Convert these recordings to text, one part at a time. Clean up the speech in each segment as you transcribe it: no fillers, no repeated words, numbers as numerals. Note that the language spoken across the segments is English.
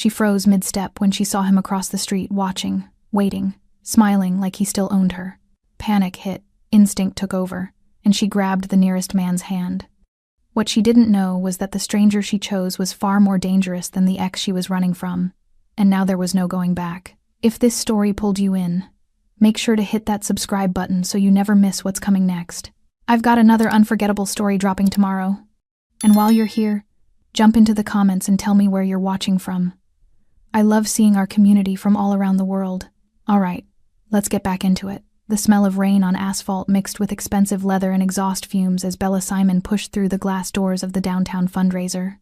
She froze mid-step when she saw him across the street, watching, waiting, smiling like he still owned her. Panic hit, instinct took over, and she grabbed the nearest man's hand. What she didn't know was that the stranger she chose was far more dangerous than the ex she was running from, and now there was no going back. If this story pulled you in, make sure to hit that subscribe button so you never miss what's coming next. I've got another unforgettable story dropping tomorrow. And while you're here, jump into the comments and tell me where you're watching from. I love seeing our community from all around the world. Alright, let's get back into it. The smell of rain on asphalt mixed with expensive leather and exhaust fumes as Bella Simon pushed through the glass doors of the downtown fundraiser.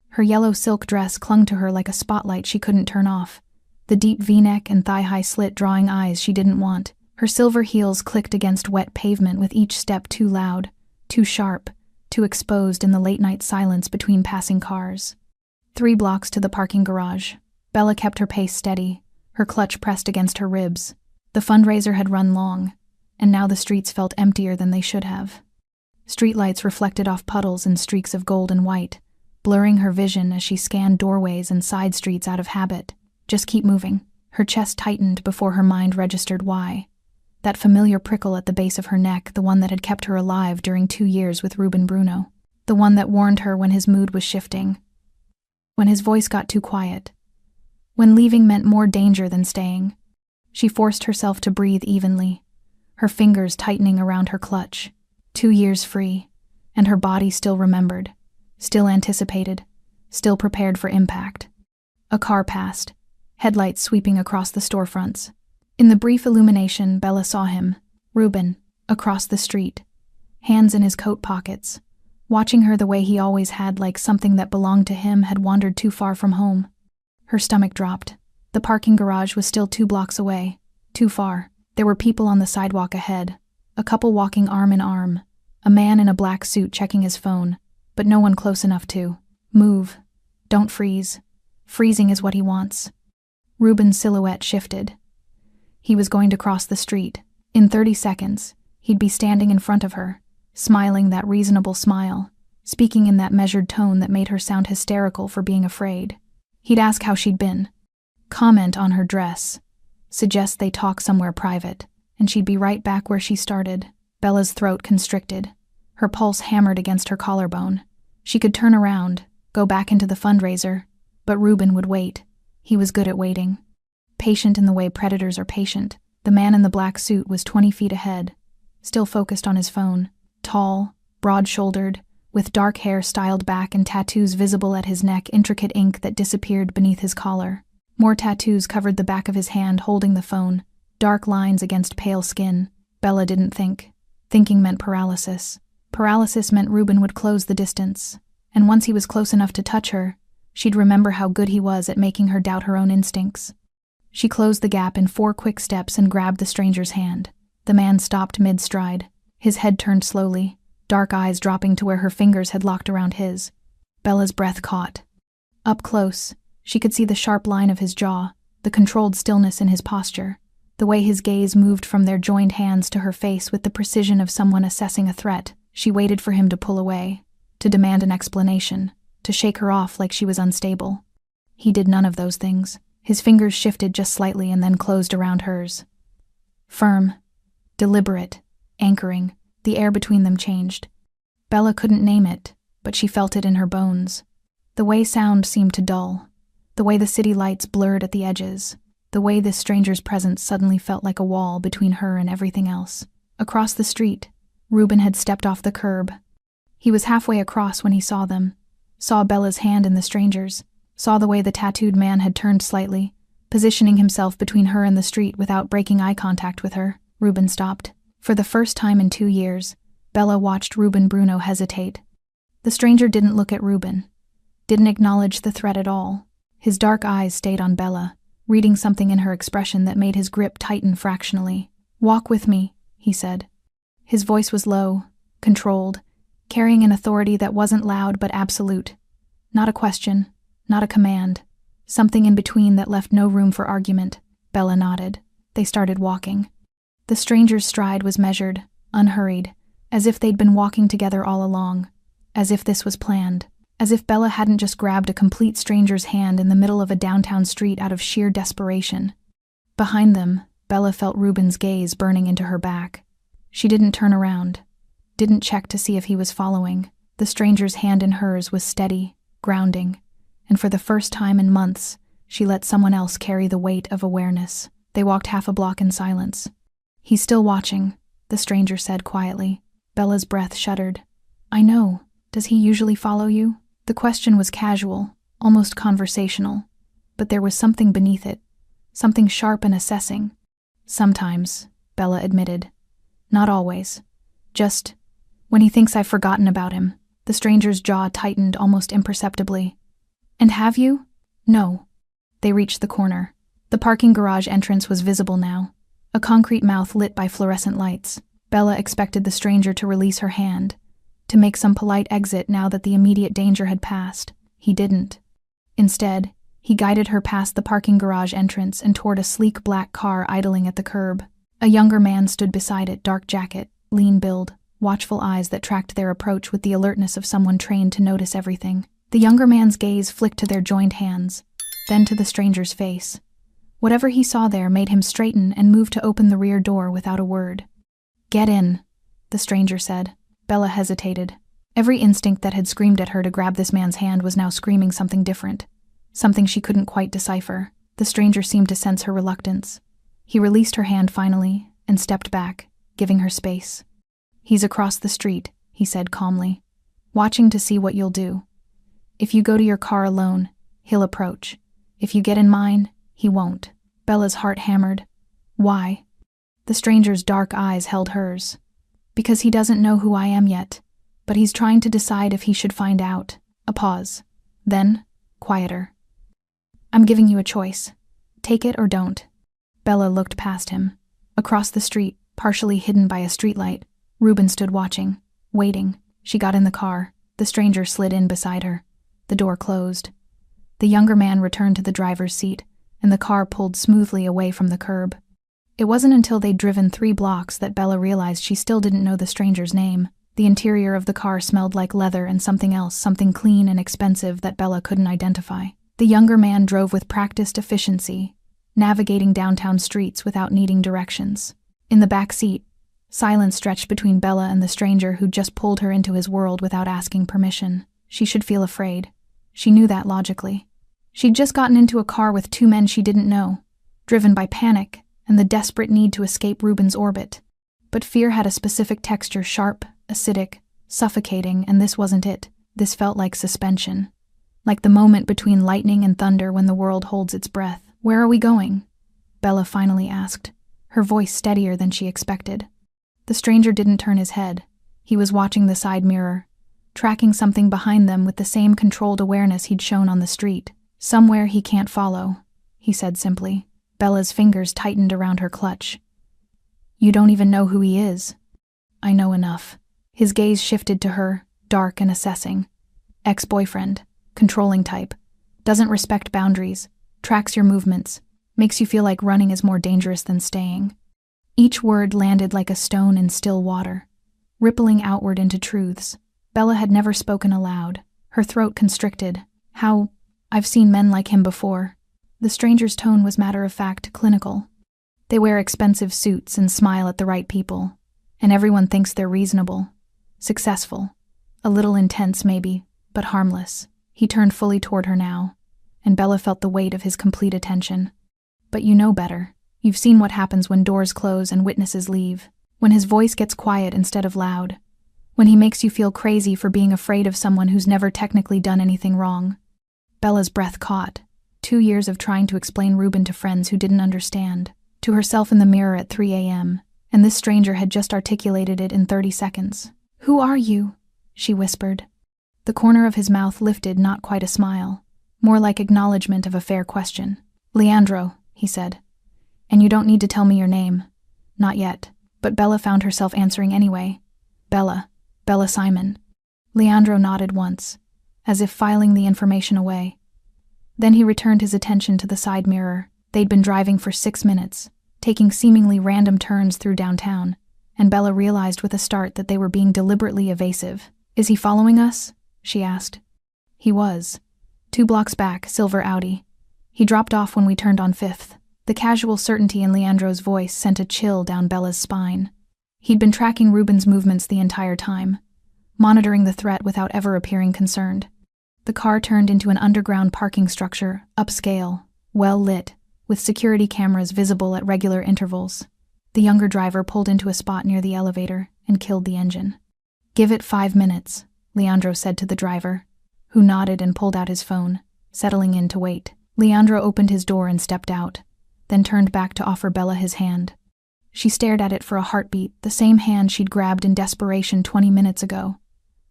Her yellow silk dress clung to her like a spotlight she couldn't turn off, the deep V-neck and thigh-high slit drawing eyes she didn't want. Her silver heels clicked against wet pavement with each step too loud, too sharp, too exposed in the late-night silence between passing cars. 3 blocks to the parking garage. Bella kept her pace steady, her clutch pressed against her ribs. The fundraiser had run long, and now the streets felt emptier than they should have. Streetlights reflected off puddles and streaks of gold and white, blurring her vision as she scanned doorways and side streets out of habit. Just keep moving. Her chest tightened before her mind registered why. That familiar prickle at the base of her neck, the one that had kept her alive during 2 years with Ruben Bruno. The one that warned her when his mood was shifting. When his voice got too quiet. When leaving meant more danger than staying. She forced herself to breathe evenly, her fingers tightening around her clutch. 2 years free, and her body still remembered, still anticipated, still prepared for impact. A car passed, headlights sweeping across the storefronts. In the brief illumination, Bella saw him, Ruben, across the street, hands in his coat pockets, watching her the way he always had, like something that belonged to him had wandered too far from home. Her stomach dropped. The parking garage was still 2 blocks away. Too far. There were people on the sidewalk ahead, a couple walking arm in arm, a man in a black suit checking his phone, but no one close enough to move. Don't freeze. Freezing is what he wants. Ruben's silhouette shifted. He was going to cross the street. In 30 seconds, he'd be standing in front of her, smiling that reasonable smile, speaking in that measured tone that made her sound hysterical for being afraid. He'd ask how she'd been. Comment on her dress, suggest they talk somewhere private, and she'd be right back where she started. Bella's throat constricted, her pulse hammered against her collarbone. She could turn around, go back into the fundraiser, but Ruben would wait. He was good at waiting. Patient in the way predators are patient. The man in the black suit was 20 feet ahead, still focused on his phone, tall, broad-shouldered, with dark hair styled back and tattoos visible at his neck, intricate ink that disappeared beneath his collar. More tattoos covered the back of his hand holding the phone, dark lines against pale skin. Bella didn't think. Thinking meant paralysis. Paralysis meant Ruben would close the distance, and once he was close enough to touch her, she'd remember how good he was at making her doubt her own instincts. She closed the gap in 4 quick steps and grabbed the stranger's hand. The man stopped mid-stride. His head turned slowly, dark eyes dropping to where her fingers had locked around his. Bella's breath caught. Up close, she could see the sharp line of his jaw, the controlled stillness in his posture, the way his gaze moved from their joined hands to her face with the precision of someone assessing a threat. She waited for him to pull away, to demand an explanation, to shake her off like she was unstable. He did none of those things. His fingers shifted just slightly and then closed around hers. Firm, deliberate, anchoring, the air between them changed. Bella couldn't name it, but she felt it in her bones. The way sound seemed to dull, the way the city lights blurred at the edges, the way this stranger's presence suddenly felt like a wall between her and everything else. Across the street, Ruben had stepped off the curb. He was halfway across when he saw them, saw Bella's hand in the stranger's, saw the way the tattooed man had turned slightly, positioning himself between her and the street without breaking eye contact with her. Ruben stopped. For the first time in 2 years, Bella watched Ruben Bruno hesitate. The stranger didn't look at Ruben, didn't acknowledge the threat at all. His dark eyes stayed on Bella, reading something in her expression that made his grip tighten fractionally. "Walk with me," he said. His voice was low, controlled, carrying an authority that wasn't loud but absolute. Not a question, not a command. Something in between that left no room for argument. Bella nodded. They started walking. The stranger's stride was measured, unhurried, as if they'd been walking together all along, as if this was planned. as if Bella hadn't just grabbed a complete stranger's hand in the middle of a downtown street out of sheer desperation. Behind them, Bella felt Ruben's gaze burning into her back. She didn't turn around, didn't check to see if he was following. The stranger's hand in hers was steady, grounding, and for the first time in months, she let someone else carry the weight of awareness. They walked half a block in silence. "He's still watching," the stranger said quietly. Bella's breath shuddered. "I know. Does he usually follow you?" The question was casual, almost conversational, but there was something beneath it, something sharp and assessing. "Sometimes," Bella admitted. "Not always. Just when he thinks I've forgotten about him." The stranger's jaw tightened almost imperceptibly. "And have you?" "No." They reached the corner. The parking garage entrance was visible now, a concrete mouth lit by fluorescent lights. Bella expected the stranger to release her hand, to make some polite exit now that the immediate danger had passed. He didn't. Instead, he guided her past the parking garage entrance and toward a sleek black car idling at the curb. A younger man stood beside it, dark jacket, lean build, watchful eyes that tracked their approach with the alertness of someone trained to notice everything. The younger man's gaze flicked to their joined hands, then to the stranger's face. Whatever he saw there made him straighten and move to open the rear door without a word. "Get in," the stranger said. Bella hesitated. Every instinct that had screamed at her to grab this man's hand was now screaming something different, something she couldn't quite decipher. The stranger seemed to sense her reluctance. He released her hand finally and stepped back, giving her space. "He's across the street," he said calmly, "watching to see what you'll do. If you go to your car alone, he'll approach. If you get in mine, he won't." Bella's heart hammered. "Why?" The stranger's dark eyes held hers. "Because he doesn't know who I am yet, but he's trying to decide if he should find out." A pause. Then, quieter. "I'm giving you a choice. Take it or don't." Bella looked past him. Across the street, partially hidden by a streetlight, Ruben stood watching, waiting. She got in the car. The stranger slid in beside her. The door closed. The younger man returned to the driver's seat, and the car pulled smoothly away from the curb. It wasn't until they'd driven 3 blocks that Bella realized she still didn't know the stranger's name. The interior of the car smelled like leather and something else, something clean and expensive that Bella couldn't identify. The younger man drove with practiced efficiency, navigating downtown streets without needing directions. In the back seat, silence stretched between Bella and the stranger who'd just pulled her into his world without asking permission. She should feel afraid. She knew that logically. She'd just gotten into a car with 2 men she didn't know, driven by panic and the desperate need to escape Ruben's orbit. But fear had a specific texture, sharp, acidic, suffocating, and this wasn't it. This felt like suspension. Like the moment between lightning and thunder when the world holds its breath. "Where are we going?" Bella finally asked, her voice steadier than she expected. The stranger didn't turn his head. He was watching the side mirror, tracking something behind them with the same controlled awareness he'd shown on the street. "Somewhere he can't follow," he said simply. Bella's fingers tightened around her clutch. "You don't even know who he is." "I know enough." His gaze shifted to her, dark and assessing. "Ex-boyfriend, controlling type, doesn't respect boundaries, tracks your movements, makes you feel like running is more dangerous than staying." Each word landed like a stone in still water, rippling outward into truths Bella had never spoken aloud. Her throat constricted. "I've seen men like him before." The stranger's tone was matter-of-fact, clinical. "They wear expensive suits and smile at the right people, and everyone thinks they're reasonable, successful, a little intense maybe, but harmless." He turned fully toward her now, and Bella felt the weight of his complete attention. "But you know better. You've seen what happens when doors close and witnesses leave, when his voice gets quiet instead of loud, when he makes you feel crazy for being afraid of someone who's never technically done anything wrong." Bella's breath caught. 2 years of trying to explain Ruben to friends who didn't understand, to herself in the mirror at 3 a.m., and this stranger had just articulated it in 30 seconds. "Who are you?" she whispered. The corner of his mouth lifted, not quite a smile, more like acknowledgement of a fair question. "Leandro," he said. "And you don't need to tell me your name." Not yet, but Bella found herself answering anyway. "Bella Simon." Leandro nodded once, as if filing the information away. Then he returned his attention to the side mirror. They'd been driving for 6 minutes, taking seemingly random turns through downtown, and Bella realized with a start that they were being deliberately evasive. "Is he following us?" she asked. He was. 2 blocks back, silver Audi. He dropped off when we turned on 5th. The casual certainty in Leandro's voice sent a chill down Bella's spine. He'd been tracking Ruben's movements the entire time, monitoring the threat without ever appearing concerned. The car turned into an underground parking structure, upscale, well-lit, with security cameras visible at regular intervals. The younger driver pulled into a spot near the elevator and killed the engine. "Give it 5 minutes," Leandro said to the driver, who nodded and pulled out his phone, settling in to wait. Leandro opened his door and stepped out, then turned back to offer Bella his hand. She stared at it for a heartbeat, the same hand she'd grabbed in desperation 20 minutes ago,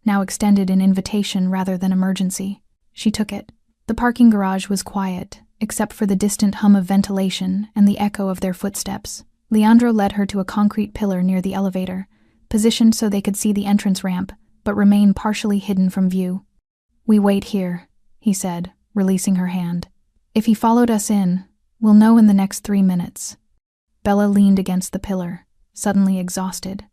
now extended in invitation rather than emergency. She took it. The parking garage was quiet, except for the distant hum of ventilation and the echo of their footsteps. Leandro led her to a concrete pillar near the elevator, positioned so they could see the entrance ramp, but remain partially hidden from view. "We wait here," he said, releasing her hand. "If he followed us in, we'll know in the next 3 minutes." Bella leaned against the pillar, suddenly exhausted.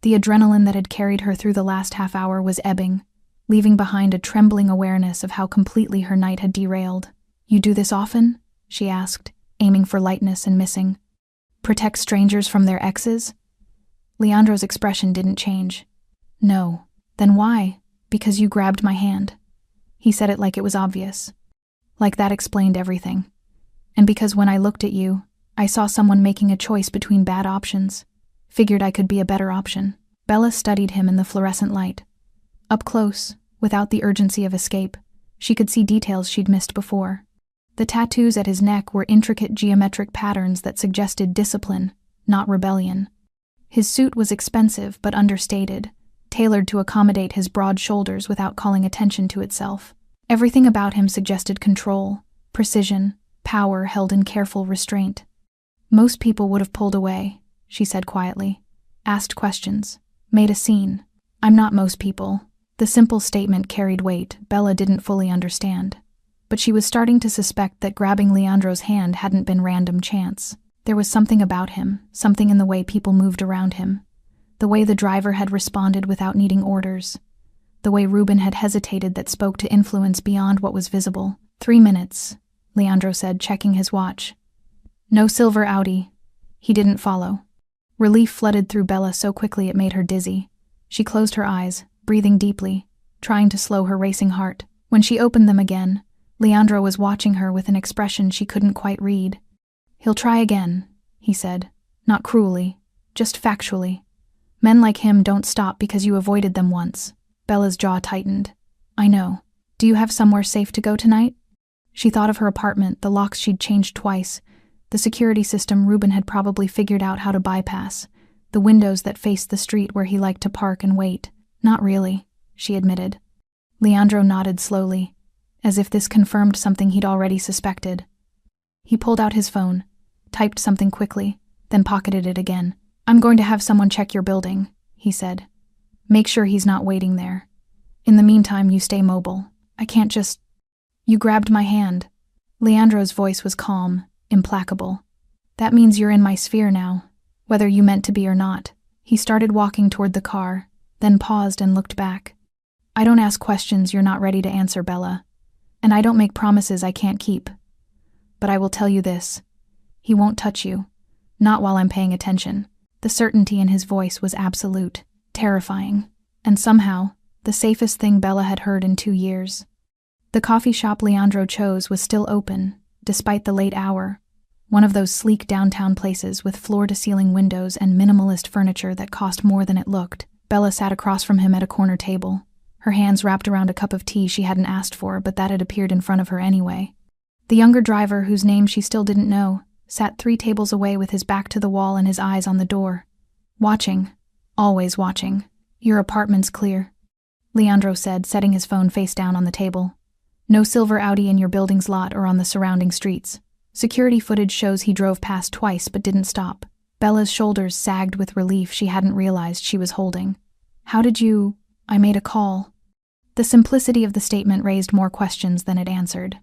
The adrenaline that had carried her through the last half hour was ebbing, leaving behind a trembling awareness of how completely her night had derailed. "You do this often?" she asked, aiming for lightness and missing. "Protect strangers from their exes?" Leandro's expression didn't change. "No." "Then why?" "Because you grabbed my hand." He said it like it was obvious. Like that explained everything. "And because when I looked at you, I saw someone making a choice between bad options. Figured I could be a better option." Bella studied him in the fluorescent light. Up close, without the urgency of escape, she could see details she'd missed before. The tattoos at his neck were intricate geometric patterns that suggested discipline, not rebellion. His suit was expensive but understated, tailored to accommodate his broad shoulders without calling attention to itself. Everything about him suggested control, precision, power held in careful restraint. "Most people would have pulled away," she said quietly, asked questions, made a scene. "I'm not most people." The simple statement carried weight Bella didn't fully understand, but she was starting to suspect that grabbing Leandro's hand hadn't been random chance. There was something about him, something in the way people moved around him, the way the driver had responded without needing orders, the way Ruben had hesitated that spoke to influence beyond what was visible. 3 minutes, Leandro said, checking his watch. "No silver Audi." He didn't follow. Relief flooded through Bella so quickly it made her dizzy. She closed her eyes, breathing deeply, trying to slow her racing heart. When she opened them again, Leandro was watching her with an expression she couldn't quite read. "He'll try again," he said, not cruelly, just factually. "Men like him don't stop because you avoided them once." Bella's jaw tightened. "I know. Do you have somewhere safe to go tonight?" She thought of her apartment, the locks she'd changed twice, the security system Ruben had probably figured out how to bypass, the windows that faced the street where he liked to park and wait. "Not really," she admitted. Leandro nodded slowly, as if this confirmed something he'd already suspected. He pulled out his phone, typed something quickly, then pocketed it again. "I'm going to have someone check your building," he said. "Make sure he's not waiting there. In the meantime, you stay mobile. I can't just—" "You grabbed my hand." Leandro's voice was calm, implacable. "That means you're in my sphere now, whether you meant to be or not." He started walking toward the car, then paused and looked back. "I don't ask questions you're not ready to answer, Bella. And I don't make promises I can't keep. But I will tell you this. He won't touch you. Not while I'm paying attention." The certainty in his voice was absolute, terrifying, and somehow, the safest thing Bella had heard in 2 years. The coffee shop Leandro chose was still open, despite the late hour, one of those sleek downtown places with floor-to-ceiling windows and minimalist furniture that cost more than it looked. Bella sat across from him at a corner table, her hands wrapped around a cup of tea she hadn't asked for but that had appeared in front of her anyway. The younger driver, whose name she still didn't know, sat 3 tables away with his back to the wall and his eyes on the door. "Watching. Always watching. Your apartment's clear," Leandro said, setting his phone face down on the table. "No silver Audi in your building's lot or on the surrounding streets. Security footage shows he drove past twice but didn't stop." Bella's shoulders sagged with relief she hadn't realized she was holding. "How did you—" "I made a call." The simplicity of the statement raised more questions than it answered.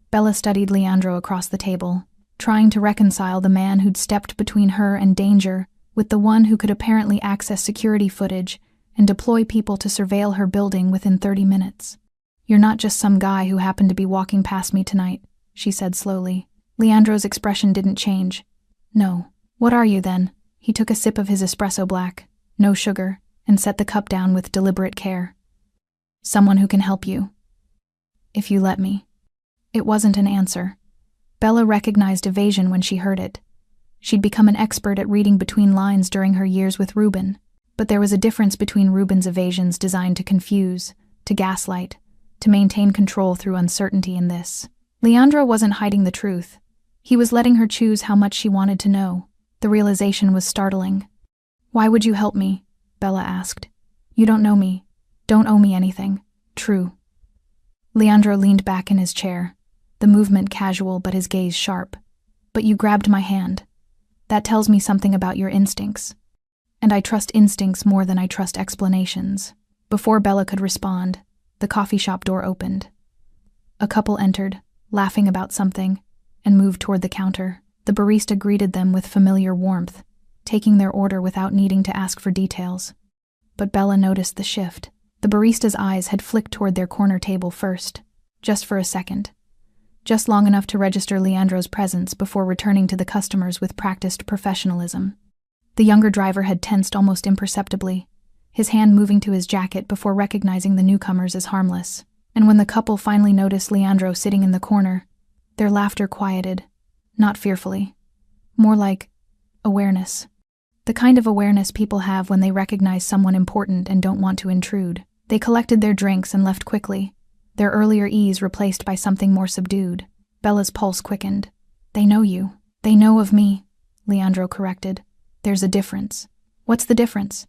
Bella studied Leandro across the table, trying to reconcile the man who'd stepped between her and danger with the one who could apparently access security footage and deploy people to surveil her building within 30 minutes. "You're not just some guy who happened to be walking past me tonight," she said slowly. Leandro's expression didn't change. "No. What are you then?" He took a sip of his espresso black, no sugar, and set the cup down with deliberate care. "Someone who can help you. If you let me." It wasn't an answer. Bella recognized evasion when she heard it. She'd become an expert at reading between lines during her years with Ruben, but there was a difference between Ruben's evasions designed to confuse, to gaslight, to maintain control through uncertainty in this. Leandro wasn't hiding the truth. He was letting her choose how much she wanted to know. The realization was startling. "Why would you help me?" Bella asked. "You don't know me. Don't owe me anything." "True." Leandro leaned back in his chair, the movement casual but his gaze sharp. "But you grabbed my hand. That tells me something about your instincts. And I trust instincts more than I trust explanations." Before Bella could respond, the coffee shop door opened. A couple entered, laughing about something, and moved toward the counter. The barista greeted them with familiar warmth, taking their order without needing to ask for details. But Bella noticed the shift. The barista's eyes had flicked toward their corner table first, just for a second. Just long enough to register Leandro's presence before returning to the customers with practiced professionalism. The younger driver had tensed almost imperceptibly, his hand moving to his jacket before recognizing the newcomers as harmless. And when the couple finally noticed Leandro sitting in the corner, their laughter quieted, not fearfully, more like awareness. The kind of awareness people have when they recognize someone important and don't want to intrude. They collected their drinks and left quickly, their earlier ease replaced by something more subdued. Bella's pulse quickened. "They know you. They know of me," Leandro corrected. "There's a difference." "What's the difference?"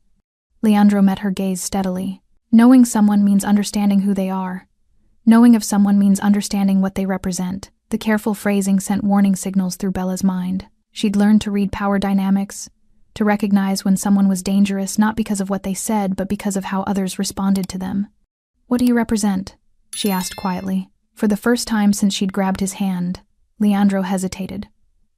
Leandro met her gaze steadily. "Knowing someone means understanding who they are. Knowing of someone means understanding what they represent." The careful phrasing sent warning signals through Bella's mind. She'd learned to read power dynamics, to recognize when someone was dangerous not because of what they said, but because of how others responded to them. "What do you represent?" she asked quietly. For the first time since she'd grabbed his hand, Leandro hesitated.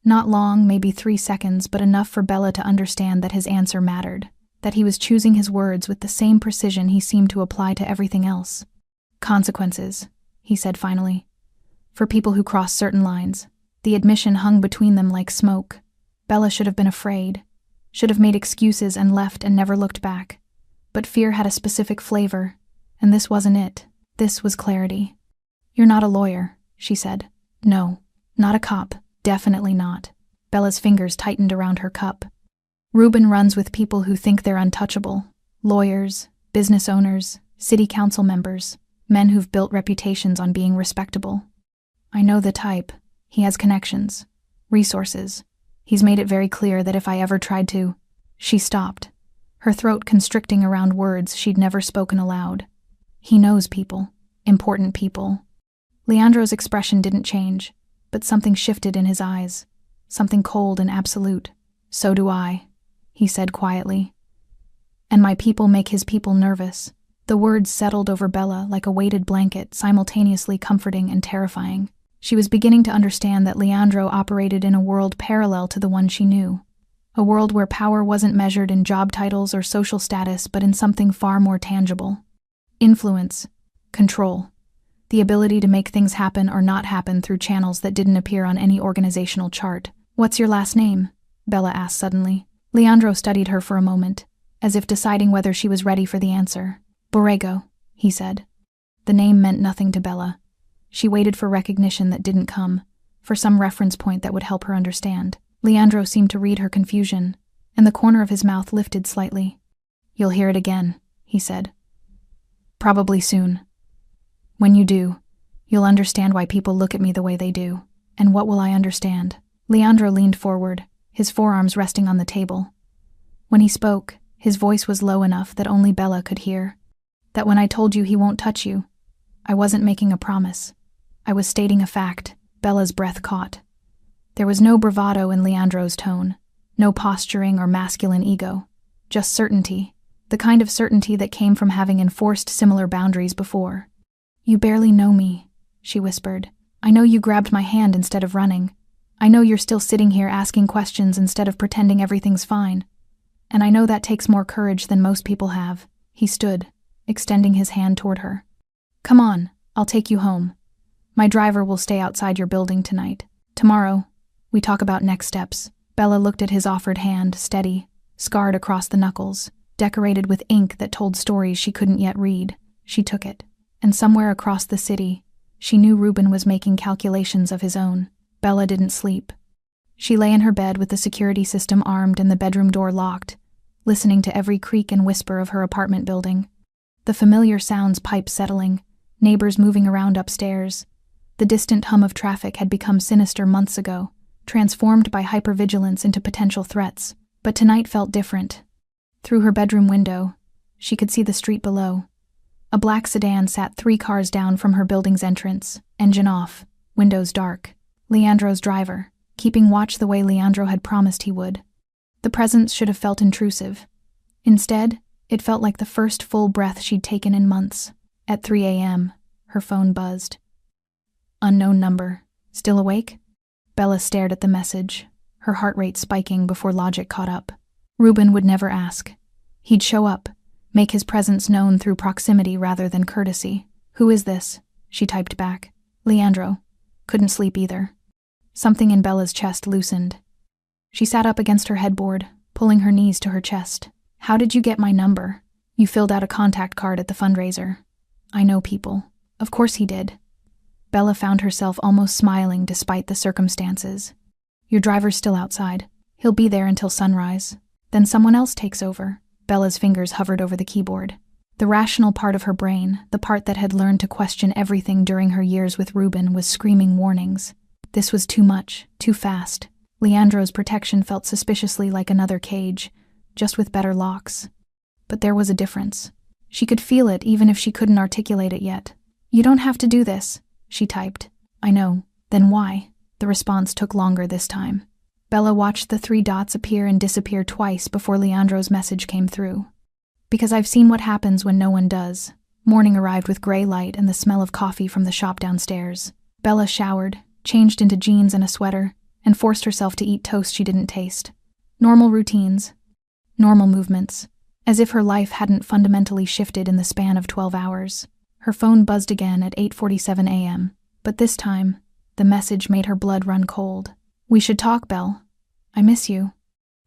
Not long, maybe 3 seconds, but enough for Bella to understand that his answer mattered, that he was choosing his words with the same precision he seemed to apply to everything else. "Consequences," he said finally. "For people who cross certain lines." The admission hung between them like smoke. Bella should have been afraid, should have made excuses and left and never looked back. But fear had a specific flavor, and this wasn't it. This was clarity. "You're not a lawyer," she said. "No, not a cop, definitely not." Bella's fingers tightened around her cup. "Ruben runs with people who think they're untouchable. Lawyers, business owners, city council members, men who've built reputations on being respectable. I know the type. He has connections, resources. He's made it very clear that if I ever tried to..." She stopped, her throat constricting around words she'd never spoken aloud. "He knows people, important people." Leandro's expression didn't change, but something shifted in his eyes, something cold and absolute. "So do I," he said quietly. "And my people make his people nervous." The words settled over Bella like a weighted blanket, simultaneously comforting and terrifying. She was beginning to understand that Leandro operated in a world parallel to the one she knew. A world where power wasn't measured in job titles or social status, but in something far more tangible. Influence, control, the ability to make things happen or not happen through channels that didn't appear on any organizational chart. "What's your last name?" Bella asked suddenly. Leandro studied her for a moment, as if deciding whether she was ready for the answer. "Borrego," he said. The name meant nothing to Bella. She waited for recognition that didn't come, for some reference point that would help her understand. Leandro seemed to read her confusion, and the corner of his mouth lifted slightly. "You'll hear it again," he said. "Probably soon. When you do, you'll understand why people look at me the way they do. And what will I understand?" Leandro leaned forward, his forearms resting on the table. When he spoke, his voice was low enough that only Bella could hear. "That when I told you he won't touch you, I wasn't making a promise. I was stating a fact." Bella's breath caught. There was no bravado in Leandro's tone, no posturing or masculine ego, just certainty, the kind of certainty that came from having enforced similar boundaries before. "You barely know me," she whispered. "I know you grabbed my hand instead of running. I know you're still sitting here asking questions instead of pretending everything's fine. And I know that takes more courage than most people have." He stood, extending his hand toward her. "Come on, I'll take you home. My driver will stay outside your building tonight. Tomorrow, we talk about next steps. Bella looked at his offered hand, steady, scarred across the knuckles, decorated with ink that told stories she couldn't yet read. She took it. And somewhere across the city, she knew Ruben was making calculations of his own. Bella didn't sleep. She lay in her bed with the security system armed and the bedroom door locked, listening to every creak and whisper of her apartment building. The familiar sounds pipes settling, neighbors moving around upstairs. The distant hum of traffic had become sinister months ago, transformed by hypervigilance into potential threats. But tonight felt different. Through her bedroom window, she could see the street below. A black sedan sat 3 cars down from her building's entrance, engine off, windows dark. Leandro's driver, keeping watch the way Leandro had promised he would. The presence should have felt intrusive. Instead, it felt like the first full breath she'd taken in months. At 3 a.m., her phone buzzed. Unknown number. Still awake? Bella stared at the message, her heart rate spiking before logic caught up. Ruben would never ask. He'd show up, make his presence known through proximity rather than courtesy. Who is this? She typed back. Leandro. Couldn't sleep either. Something in Bella's chest loosened. She sat up against her headboard, pulling her knees to her chest. How did you get my number? You filled out a contact card at the fundraiser. I know people. Of course he did. Bella found herself almost smiling despite the circumstances. Your driver's still outside. He'll be there until sunrise. Then someone else takes over. Bella's fingers hovered over the keyboard. The rational part of her brain, the part that had learned to question everything during her years with Ruben, was screaming warnings. This was too much, too fast. Leandro's protection felt suspiciously like another cage, just with better locks. But there was a difference. She could feel it even if she couldn't articulate it yet. You don't have to do this, she typed. I know. Then why? The response took longer this time. Bella watched the 3 dots appear and disappear twice before Leandro's message came through. Because I've seen what happens when no one does. Morning arrived with gray light and the smell of coffee from the shop downstairs. Bella showered, changed into jeans and a sweater, and forced herself to eat toast she didn't taste. Normal routines. Normal movements. As if her life hadn't fundamentally shifted in the span of 12 hours. Her phone buzzed again at 8:47 a.m. But this time, the message made her blood run cold. We should talk, Belle. I miss you.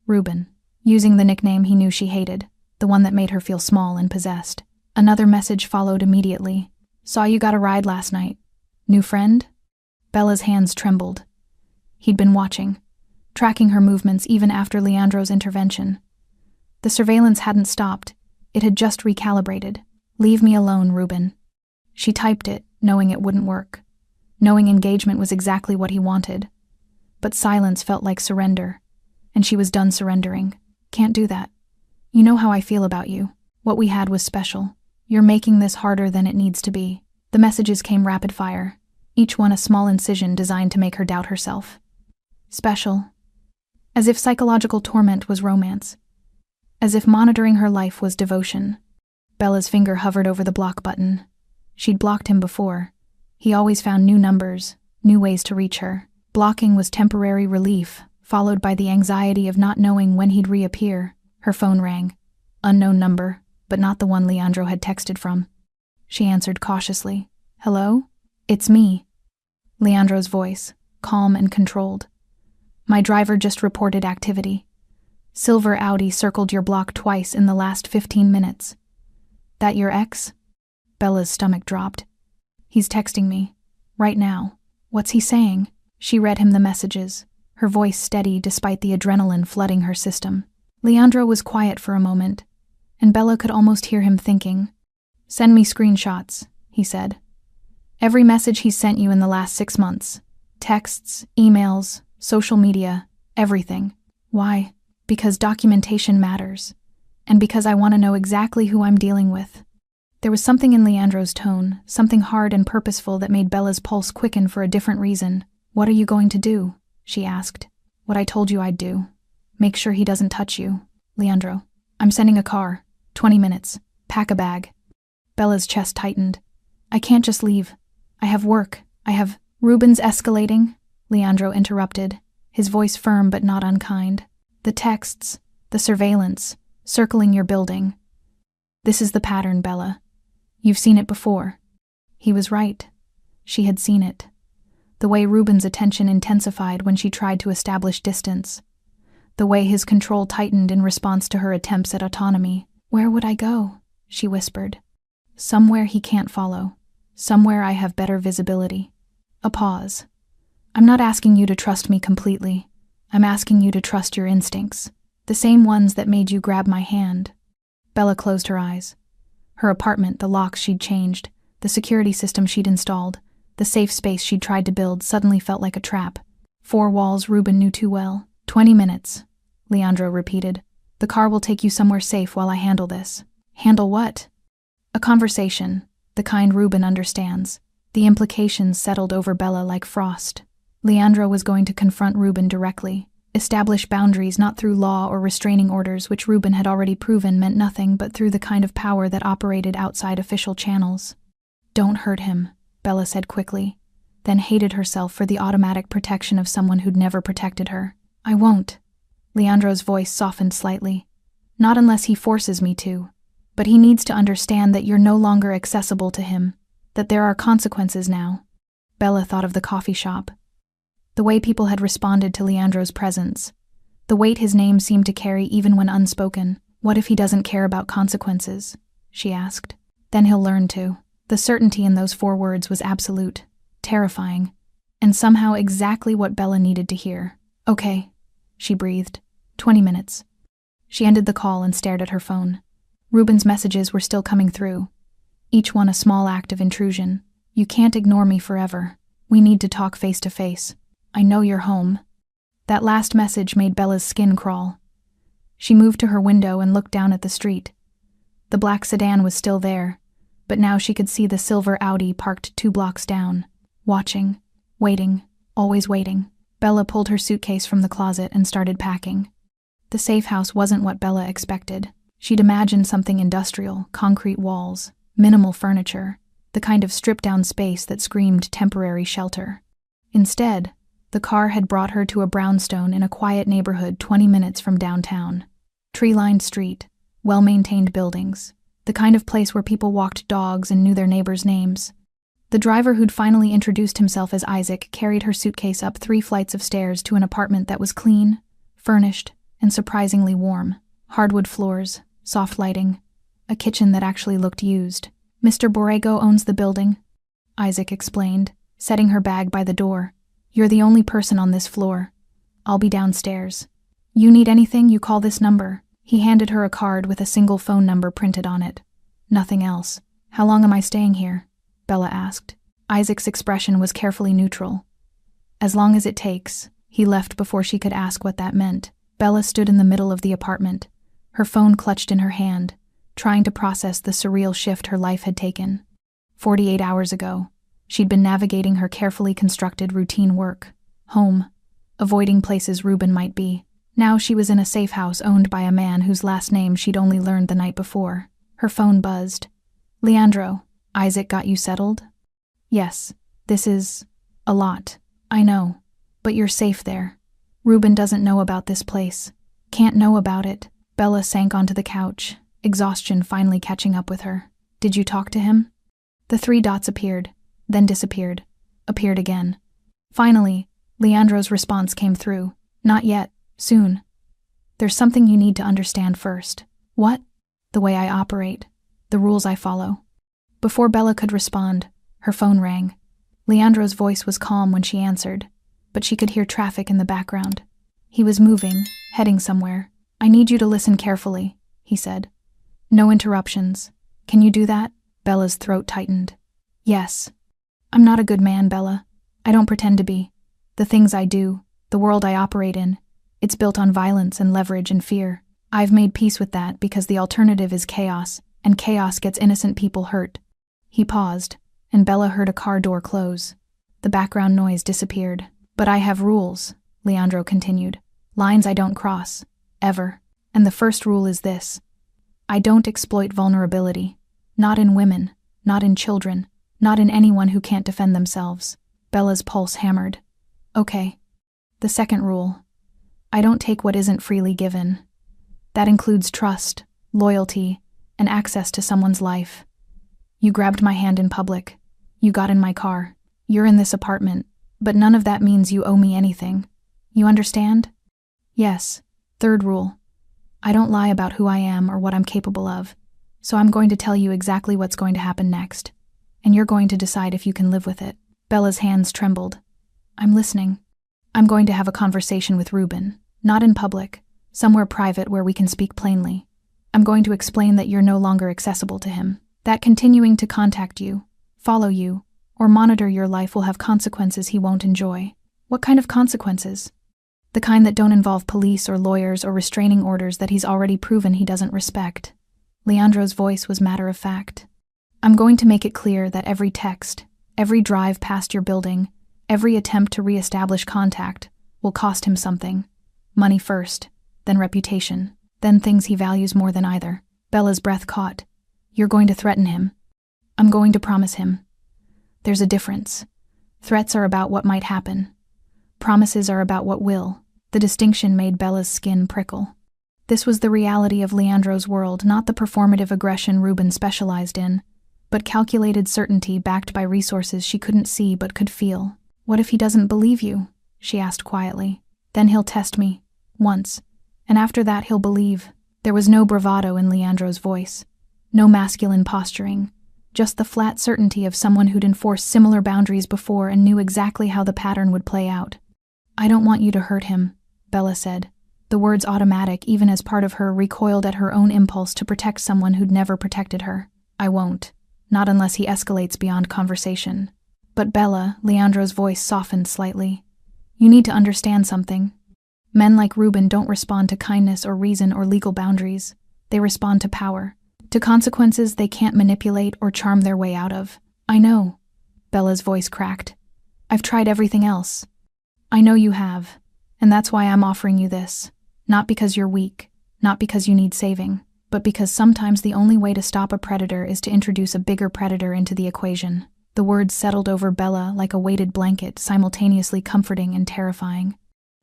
Ruben. Using the nickname he knew she hated, the one that made her feel small and possessed. Another message followed immediately. Saw you got a ride last night. New friend? Bella's hands trembled. He'd been watching, tracking her movements even after Leandro's intervention. The surveillance hadn't stopped. It had just recalibrated. Leave me alone, Ruben. She typed it, knowing it wouldn't work. Knowing engagement was exactly what he wanted. But silence felt like surrender, and she was done surrendering. Can't do that. You know how I feel about you. What we had was special. You're making this harder than it needs to be. The messages came rapid fire, each one a small incision designed to make her doubt herself. Special. As if psychological torment was romance. As if monitoring her life was devotion. Bella's finger hovered over the block button. She'd blocked him before. He always found new numbers, new ways to reach her. Blocking was temporary relief, followed by the anxiety of not knowing when he'd reappear. Her phone rang. Unknown number, but not the one Leandro had texted from. She answered cautiously. Hello? It's me. Leandro's voice, calm and controlled. My driver just reported activity. Silver Audi circled your block twice in the last 15 minutes. That your ex? Bella's stomach dropped. He's texting me. Right now. What's he saying? She read him the messages, her voice steady despite the adrenaline flooding her system. Leandro was quiet for a moment, and Bella could almost hear him thinking. Send me screenshots, he said. Every message he's sent you in the last 6 months. Texts, emails, social media, everything. Why? Because documentation matters. And because I want to know exactly who I'm dealing with. There was something in Leandro's tone, something hard and purposeful that made Bella's pulse quicken for a different reason. What are you going to do? She asked. What I told you I'd do. Make sure he doesn't touch you. Leandro. I'm sending a car. 20 minutes. Pack a bag. Bella's chest tightened. I can't just leave. I have work. Ruben's escalating, Leandro interrupted, his voice firm but not unkind. The texts, the surveillance, circling your building. This is the pattern, Bella. You've seen it before. He was right. She had seen it. The way Ruben's attention intensified when she tried to establish distance. The way his control tightened in response to her attempts at autonomy. "Where would I go?" she whispered. "Somewhere he can't follow. Somewhere I have better visibility." A pause. "I'm not asking you to trust me completely. I'm asking you to trust your instincts. The same ones that made you grab my hand." Bella closed her eyes. Her apartment, the locks she'd changed, the security system she'd installed, the safe space she'd tried to build suddenly felt like a trap. 4 walls Ruben knew too well. 20 minutes, Leandro repeated. "The car will take you somewhere safe while I handle this." "Handle what?" "A conversation, the kind Ruben understands." The implications settled over Bella like frost. Leandro was going to confront Ruben directly, establish boundaries not through law or restraining orders, which Ruben had already proven meant nothing, but through the kind of power that operated outside official channels. "Don't hurt him," Bella said quickly, then hated herself for the automatic protection of someone who'd never protected her. "I won't." Leandro's voice softened slightly. "Not unless he forces me to. But he needs to understand that you're no longer accessible to him, that there are consequences now." Bella thought of the coffee shop. The way people had responded to Leandro's presence. The weight his name seemed to carry even when unspoken. "What if he doesn't care about consequences?" she asked. "Then he'll learn to." The certainty in those 4 words was absolute, terrifying, and somehow exactly what Bella needed to hear. "Okay," she breathed. 20 minutes. She ended the call and stared at her phone. Ruben's messages were still coming through, each one a small act of intrusion. "You can't ignore me forever. We need to talk face to face. I know you're home." That last message made Bella's skin crawl. She moved to her window and looked down at the street. The black sedan was still there, but now she could see the silver Audi parked 2 blocks down. Watching, waiting, always waiting. Bella pulled her suitcase from the closet and started packing. The safe house wasn't what Bella expected. She'd imagined something industrial, concrete walls, minimal furniture, the kind of stripped-down space that screamed temporary shelter. Instead, the car had brought her to a brownstone in a quiet neighborhood 20 minutes from downtown. Tree-lined street, well-maintained buildings, the kind of place where people walked dogs and knew their neighbors' names. The driver who'd finally introduced himself as Isaac carried her suitcase up 3 flights of stairs to an apartment that was clean, furnished, and surprisingly warm. Hardwood floors, soft lighting, a kitchen that actually looked used. "Mr. Borrego owns the building," Isaac explained, setting her bag by the door. "You're the only person on this floor. I'll be downstairs. You need anything, you call this number." He handed her a card with a single phone number printed on it. Nothing else. "How long am I staying here?" Bella asked. Isaac's expression was carefully neutral. "As long as it takes." He left before she could ask what that meant. Bella stood in the middle of the apartment, her phone clutched in her hand, trying to process the surreal shift her life had taken. 48 hours ago, she'd been navigating her carefully constructed routine work, home, avoiding places Ruben might be. Now she was in a safe house owned by a man whose last name she'd only learned the night before. Her phone buzzed. "Leandro, Isaac got you settled?" "Yes, this is a lot. I know, but you're safe there. Ruben doesn't know about this place. Can't know about it." Bella sank onto the couch, exhaustion finally catching up with her. "Did you talk to him?" The 3 dots appeared, then disappeared, appeared again. Finally, Leandro's response came through. "Not yet. Soon. There's something you need to understand first." "What?" "The way I operate. The rules I follow." Before Bella could respond, her phone rang. Leandro's voice was calm when she answered, but she could hear traffic in the background. He was moving, heading somewhere. "I need you to listen carefully," he said. "No interruptions. Can you do that?" Bella's throat tightened. "Yes. I'm not a good man, Bella. I don't pretend to be. The things I do, the world I operate in, it's built on violence and leverage and fear. I've made peace with that because the alternative is chaos, and chaos gets innocent people hurt." He paused, and Bella heard a car door close. The background noise disappeared. "But I have rules," Leandro continued. "Lines I don't cross. Ever. And the first rule is this. I don't exploit vulnerability. Not in women, not in children, not in anyone who can't defend themselves." Bella's pulse hammered. "Okay. The second rule. I don't take what isn't freely given. That includes trust, loyalty, and access to someone's life. You grabbed my hand in public. You got in my car. You're in this apartment. But none of that means you owe me anything. You understand? Yes. Third rule. I don't lie about who I am or what I'm capable of. So I'm going to tell you exactly what's going to happen next. And you're going to decide if you can live with it. Bella's hands trembled. I'm listening. I'm going to have a conversation with Ruben. Not in public. Somewhere private where we can speak plainly. I'm going to explain that you're no longer accessible to him. That continuing to contact you, follow you, or monitor your life will have consequences he won't enjoy. What kind of consequences? The kind that don't involve police or lawyers or restraining orders that he's already proven he doesn't respect. Leandro's voice was matter of fact. I'm going to make it clear that every text, every drive past your building, every attempt to re-establish contact will cost him something. Money first, then reputation, then things he values more than either. Bella's breath caught. You're going to threaten him. I'm going to promise him. There's a difference. Threats are about what might happen. Promises are about what will. The distinction made Bella's skin prickle. This was the reality of Leandro's world, not the performative aggression Ruben specialized in, but calculated certainty backed by resources she couldn't see but could feel. What if he doesn't believe you? She asked quietly. Then he'll test me. Once. And after that he'll believe. There was no bravado in Leandro's voice. No masculine posturing. Just the flat certainty of someone who'd enforced similar boundaries before and knew exactly how the pattern would play out. I don't want you to hurt him, Bella said. The words automatic, even as part of her recoiled at her own impulse to protect someone who'd never protected her. I won't. Not unless he escalates beyond conversation. But Bella, Leandro's voice softened slightly. You need to understand something. Men like Ruben don't respond to kindness or reason or legal boundaries. They respond to power. To consequences they can't manipulate or charm their way out of. I know. Bella's voice cracked. I've tried everything else. I know you have. And that's why I'm offering you this. Not because you're weak. Not because you need saving. But because sometimes the only way to stop a predator is to introduce a bigger predator into the equation. The words settled over Bella like a weighted blanket, simultaneously comforting and terrifying.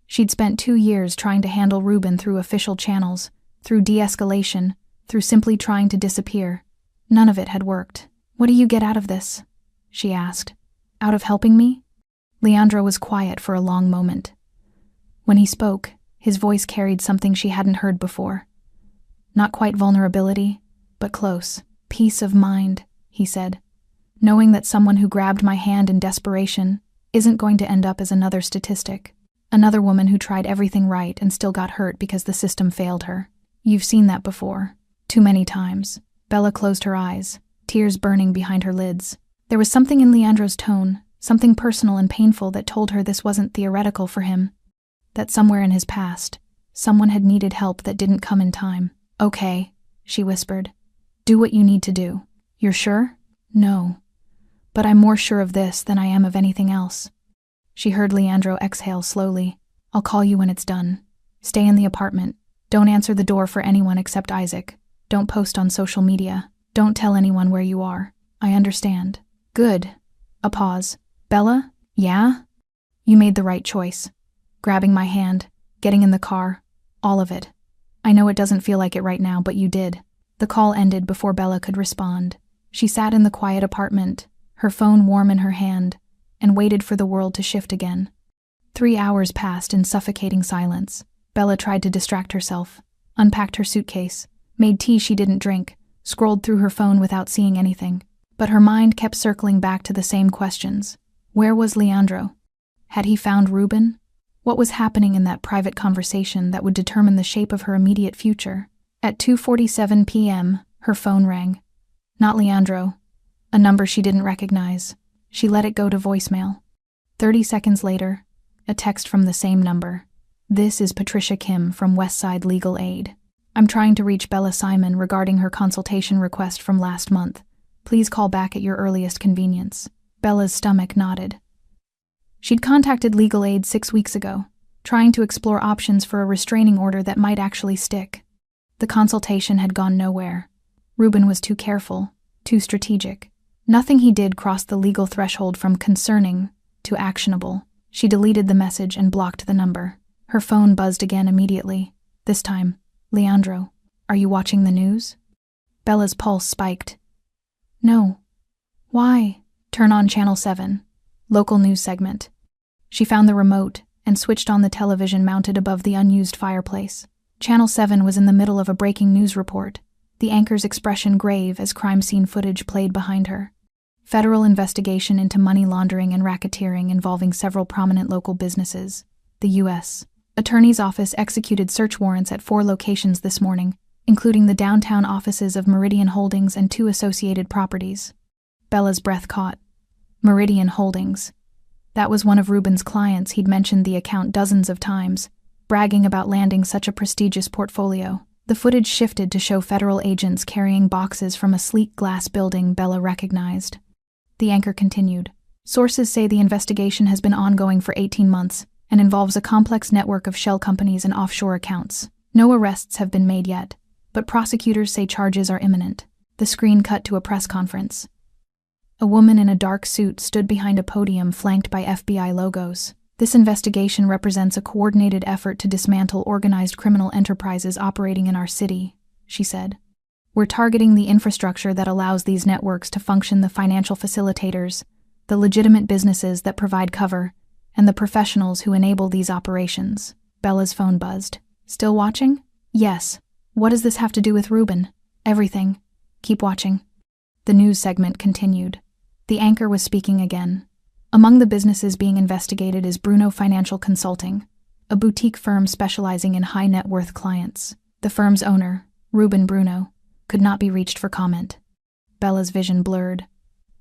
She'd spent 2 years trying to handle Ruben through official channels, through de-escalation, through simply trying to disappear. None of it had worked. What do you get out of this? She asked. Out of helping me? Leandro was quiet for a long moment. When he spoke, his voice carried something she hadn't heard before. Not quite vulnerability, but close. Peace of mind, he said. Knowing that someone who grabbed my hand in desperation isn't going to end up as another statistic. Another woman who tried everything right and still got hurt because the system failed her. You've seen that before. Too many times. Bella closed her eyes, tears burning behind her lids. There was something in Leandro's tone, something personal and painful that told her this wasn't theoretical for him. That somewhere in his past, someone had needed help that didn't come in time. Okay, she whispered. Do what you need to do. You're sure? No. But I'm more sure of this than I am of anything else. She heard Leandro exhale slowly. I'll call you when it's done. Stay in the apartment. Don't answer the door for anyone except Isaac. Don't post on social media. Don't tell anyone where you are. I understand. Good. A pause. Bella? Yeah? You made the right choice. Grabbing my hand, getting in the car, all of it. I know it doesn't feel like it right now, but you did. The call ended before Bella could respond. She sat in the quiet apartment, her phone warm in her hand, and waited for the world to shift again. 3 hours passed in suffocating silence. Bella tried to distract herself, unpacked her suitcase, made tea she didn't drink, scrolled through her phone without seeing anything. But her mind kept circling back to the same questions. Where was Leandro? Had he found Ruben? What was happening in that private conversation that would determine the shape of her immediate future? At 2:47 p.m., her phone rang. Not Leandro. A number she didn't recognize. She let it go to voicemail. 30 seconds later, a text from the same number. This is Patricia Kim from Westside Legal Aid. I'm trying to reach Bella Simon regarding her consultation request from last month. Please call back at your earliest convenience. Bella's stomach nodded. She'd contacted legal aid 6 weeks ago, trying to explore options for a restraining order that might actually stick. The consultation had gone nowhere. Ruben was too careful, too strategic. Nothing he did crossed the legal threshold from concerning to actionable. She deleted the message and blocked the number. Her phone buzzed again immediately. This time, Leandro, are you watching the news? Bella's pulse spiked. No. Why? Turn on Channel 7. Local news segment. She found the remote and switched on the television mounted above the unused fireplace. Channel 7 was in the middle of a breaking news report, the anchor's expression grave as crime scene footage played behind her. Federal investigation into money laundering and racketeering involving several prominent local businesses. The U.S. Attorney's Office executed search warrants at 4 locations this morning, including the downtown offices of Meridian Holdings and 2 associated properties. Bella's breath caught. Meridian Holdings. That was one of Ruben's clients. He'd mentioned the account dozens of times, bragging about landing such a prestigious portfolio. The footage shifted to show federal agents carrying boxes from a sleek glass building Bella recognized. The anchor continued. Sources say the investigation has been ongoing for 18 months and involves a complex network of shell companies and offshore accounts. No arrests have been made yet, but prosecutors say charges are imminent. The screen cut to a press conference. A woman in a dark suit stood behind a podium flanked by FBI logos. This investigation represents a coordinated effort to dismantle organized criminal enterprises operating in our city, she said. We're targeting the infrastructure that allows these networks to function, the financial facilitators, the legitimate businesses that provide cover, and the professionals who enable these operations. Bella's phone buzzed. Still watching? Yes. What does this have to do with Ruben? Everything. Keep watching. The news segment continued. The anchor was speaking again. Among the businesses being investigated is Bruno Financial Consulting, a boutique firm specializing in high-net-worth clients. The firm's owner, Ruben Bruno, could not be reached for comment. Bella's vision blurred.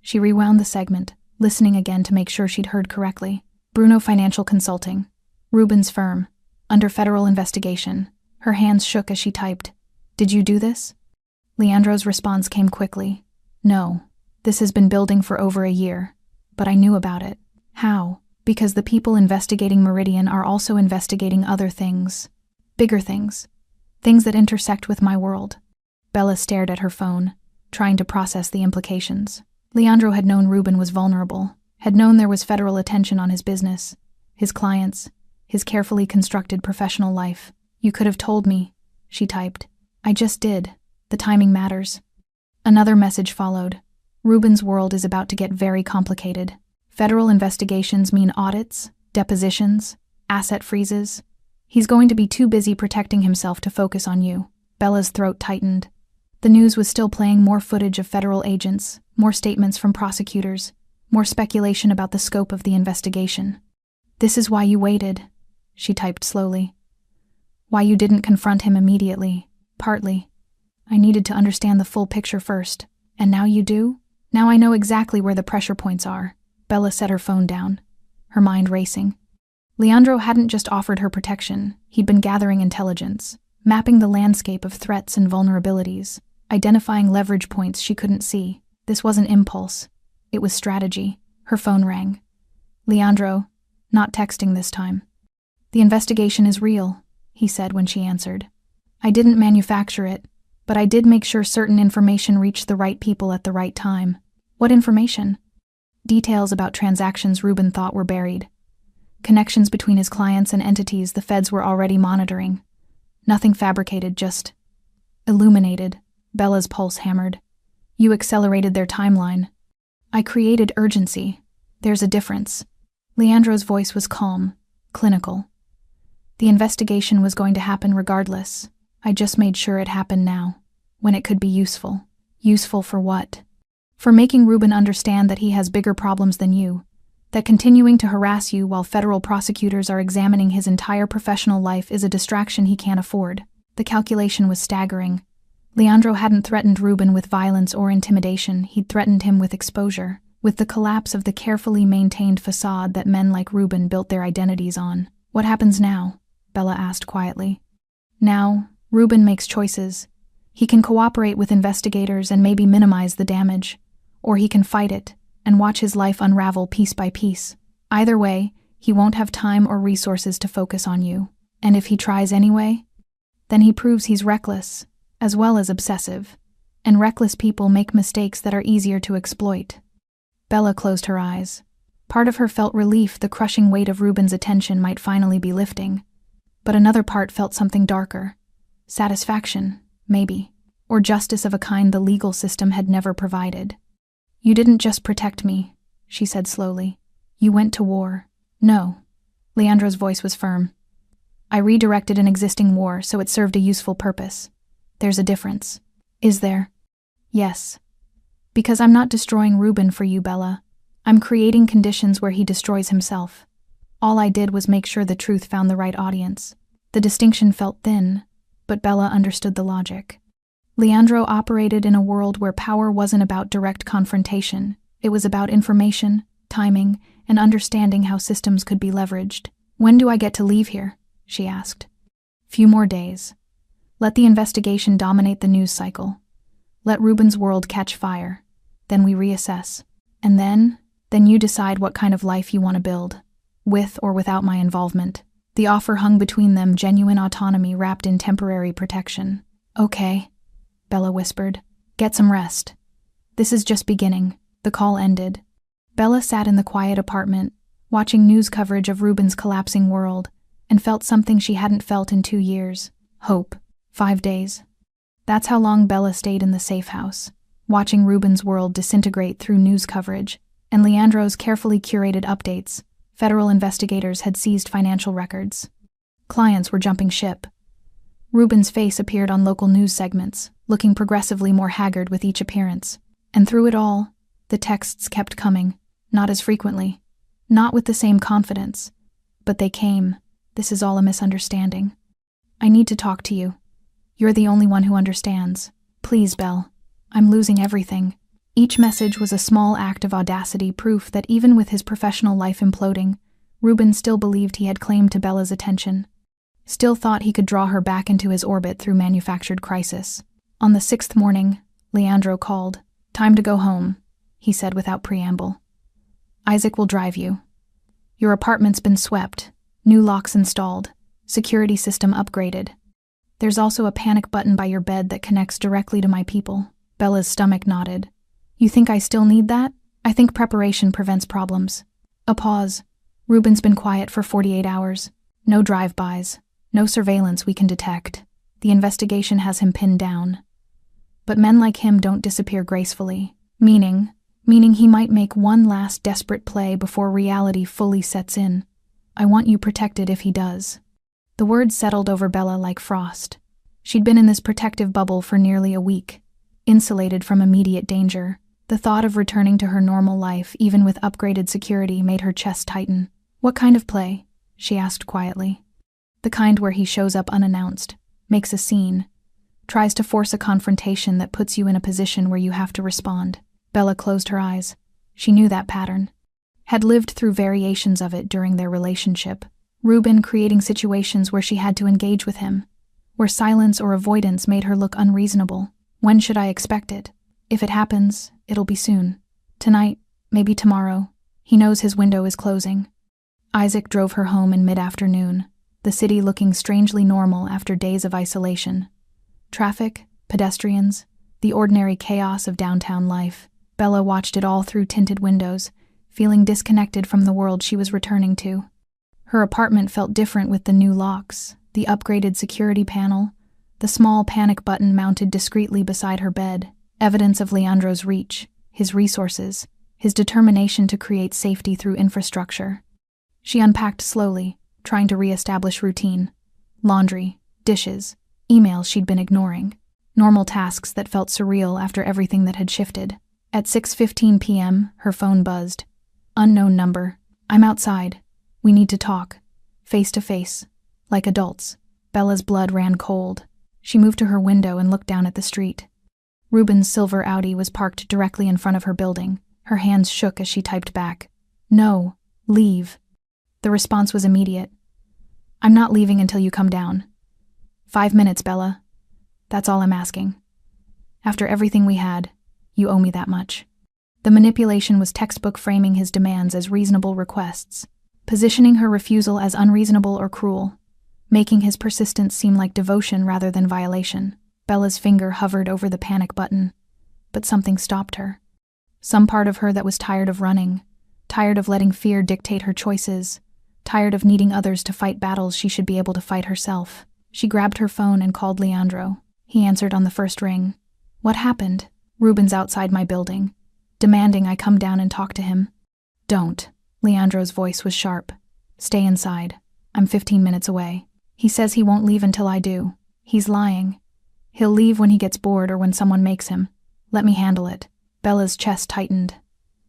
She rewound the segment, listening again to make sure she'd heard correctly. Bruno Financial Consulting, Ruben's firm, under federal investigation. Her hands shook as she typed. Did you do this? Leandro's response came quickly. No. This has been building for over a year, but I knew about it. How? Because the people investigating Meridian are also investigating other things. Bigger things. Things that intersect with my world. Bella stared at her phone, trying to process the implications. Leandro had known Ruben was vulnerable, had known there was federal attention on his business, his clients, his carefully constructed professional life. You could have told me, she typed. I just did. The timing matters. Another message followed. Ruben's world is about to get very complicated. Federal investigations mean audits, depositions, asset freezes. He's going to be too busy protecting himself to focus on you. Bella's throat tightened. The news was still playing more footage of federal agents, more statements from prosecutors, more speculation about the scope of the investigation. This is why you waited, she typed slowly. Why you didn't confront him immediately, partly. I needed to understand the full picture first. And now you do? Now I know exactly where the pressure points are. Bella set her phone down, her mind racing. Leandro hadn't just offered her protection. He'd been gathering intelligence, mapping the landscape of threats and vulnerabilities, identifying leverage points she couldn't see. This wasn't impulse. It was strategy. Her phone rang. Leandro, not texting this time. The investigation is real, he said when she answered. I didn't manufacture it, but I did make sure certain information reached the right people at the right time. What information? Details about transactions Ruben thought were buried. Connections between his clients and entities the feds were already monitoring. Nothing fabricated, just illuminated. Bella's pulse hammered. You accelerated their timeline. I created urgency. There's a difference. Leandro's voice was calm, clinical. The investigation was going to happen regardless. I just made sure it happened now, when it could be useful. Useful for what? For making Ruben understand that he has bigger problems than you, that continuing to harass you while federal prosecutors are examining his entire professional life is a distraction he can't afford. The calculation was staggering. Leandro hadn't threatened Ruben with violence or intimidation, he'd threatened him with exposure, with the collapse of the carefully maintained facade that men like Ruben built their identities on. What happens now? Bella asked quietly. Now, Ruben makes choices. He can cooperate with investigators and maybe minimize the damage, or he can fight it and watch his life unravel piece by piece. Either way, he won't have time or resources to focus on you. And if he tries anyway, then he proves he's reckless, as well as obsessive. And reckless people make mistakes that are easier to exploit. Bella closed her eyes. Part of her felt relief the crushing weight of Ruben's attention might finally be lifting. But another part felt something darker. Satisfaction, maybe. Or justice of a kind the legal system had never provided. You didn't just protect me. she said slowly. You went to war. No. Leandro's voice was firm. I redirected an existing war so it served a useful purpose. There's a difference. Is there? Yes. Because I'm not destroying Ruben for you, Bella. I'm creating conditions where he destroys himself. All I did was make sure the truth found the right audience. The distinction felt thin, but Bella understood the logic. Leandro operated in a world where power wasn't about direct confrontation. It was about information, timing, and understanding how systems could be leveraged. When do I get to leave here? She asked. Few more days. Let the investigation dominate the news cycle. Let Ruben's world catch fire. Then we reassess. And then you decide what kind of life you want to build, with or without my involvement. The offer hung between them, genuine autonomy wrapped in temporary protection. Okay, Bella whispered. Get some rest. This is just beginning. The call ended. Bella sat in the quiet apartment, watching news coverage of Ruben's collapsing world, and felt something she hadn't felt in 2 years. Hope. 5 days. That's how long Bella stayed in the safe house, watching Ruben's world disintegrate through news coverage and Leandro's carefully curated updates. Federal investigators had seized financial records. Clients were jumping ship. Ruben's face appeared on local news segments, looking progressively more haggard with each appearance. And through it all, the texts kept coming, not as frequently, not with the same confidence. But they came. This is all a misunderstanding. I need to talk to you. You're the only one who understands. Please, Belle. I'm losing everything. Each message was a small act of audacity, proof that even with his professional life imploding, Ruben still believed he had claim to Bella's attention. Still thought he could draw her back into his orbit through manufactured crisis. On the 6th morning, Leandro called. Time to go home, he said without preamble. Isaac will drive you. Your apartment's been swept, new locks installed, security system upgraded. There's also a panic button by your bed that connects directly to my people. Bella's stomach nodded. You think I still need that? I think preparation prevents problems. A pause. Ruben's been quiet for 48 hours. No drive-bys. No surveillance we can detect. The investigation has him pinned down. But men like him don't disappear gracefully. Meaning he might make one last desperate play before reality fully sets in. I want you protected if he does. The words settled over Bella like frost. She'd been in this protective bubble for nearly a week, insulated from immediate danger. The thought of returning to her normal life, even with upgraded security, made her chest tighten. What kind of play? She asked quietly. The kind where he shows up unannounced, makes a scene, tries to force a confrontation that puts you in a position where you have to respond. Bella closed her eyes. She knew that pattern. Had lived through variations of it during their relationship. Ruben creating situations where she had to engage with him, where silence or avoidance made her look unreasonable. When should I expect it? If it happens, it'll be soon. Tonight, maybe tomorrow. He knows his window is closing. Isaac drove her home in mid-afternoon, the city looking strangely normal after days of isolation. Traffic, pedestrians, the ordinary chaos of downtown life. Bella watched it all through tinted windows, feeling disconnected from the world she was returning to. Her apartment felt different with the new locks, the upgraded security panel, the small panic button mounted discreetly beside her bed, evidence of Leandro's reach, his resources, his determination to create safety through infrastructure. She unpacked slowly, trying to re-establish routine. Laundry, dishes, emails she'd been ignoring. Normal tasks that felt surreal after everything that had shifted. At 6:15 p.m., her phone buzzed. Unknown number. I'm outside. We need to talk. Face to face. Like adults. Bella's blood ran cold. She moved to her window and looked down at the street. Ruben's silver Audi was parked directly in front of her building. Her hands shook as she typed back. No. Leave. The response was immediate. I'm not leaving until you come down. 5 minutes, Bella. That's all I'm asking. After everything we had, you owe me that much. The manipulation was textbook, framing his demands as reasonable requests, positioning her refusal as unreasonable or cruel, making his persistence seem like devotion rather than violation. Bella's finger hovered over the panic button, but something stopped her. Some part of her that was tired of running, tired of letting fear dictate her choices, tired of needing others to fight battles she should be able to fight herself. She grabbed her phone and called Leandro. He answered on the first ring. What happened? Ruben's outside my building, demanding I come down and talk to him. Don't. Leandro's voice was sharp. Stay inside. I'm 15 minutes away. He says he won't leave until I do. He's lying. He'll leave when he gets bored or when someone makes him. Let me handle it. Bella's chest tightened.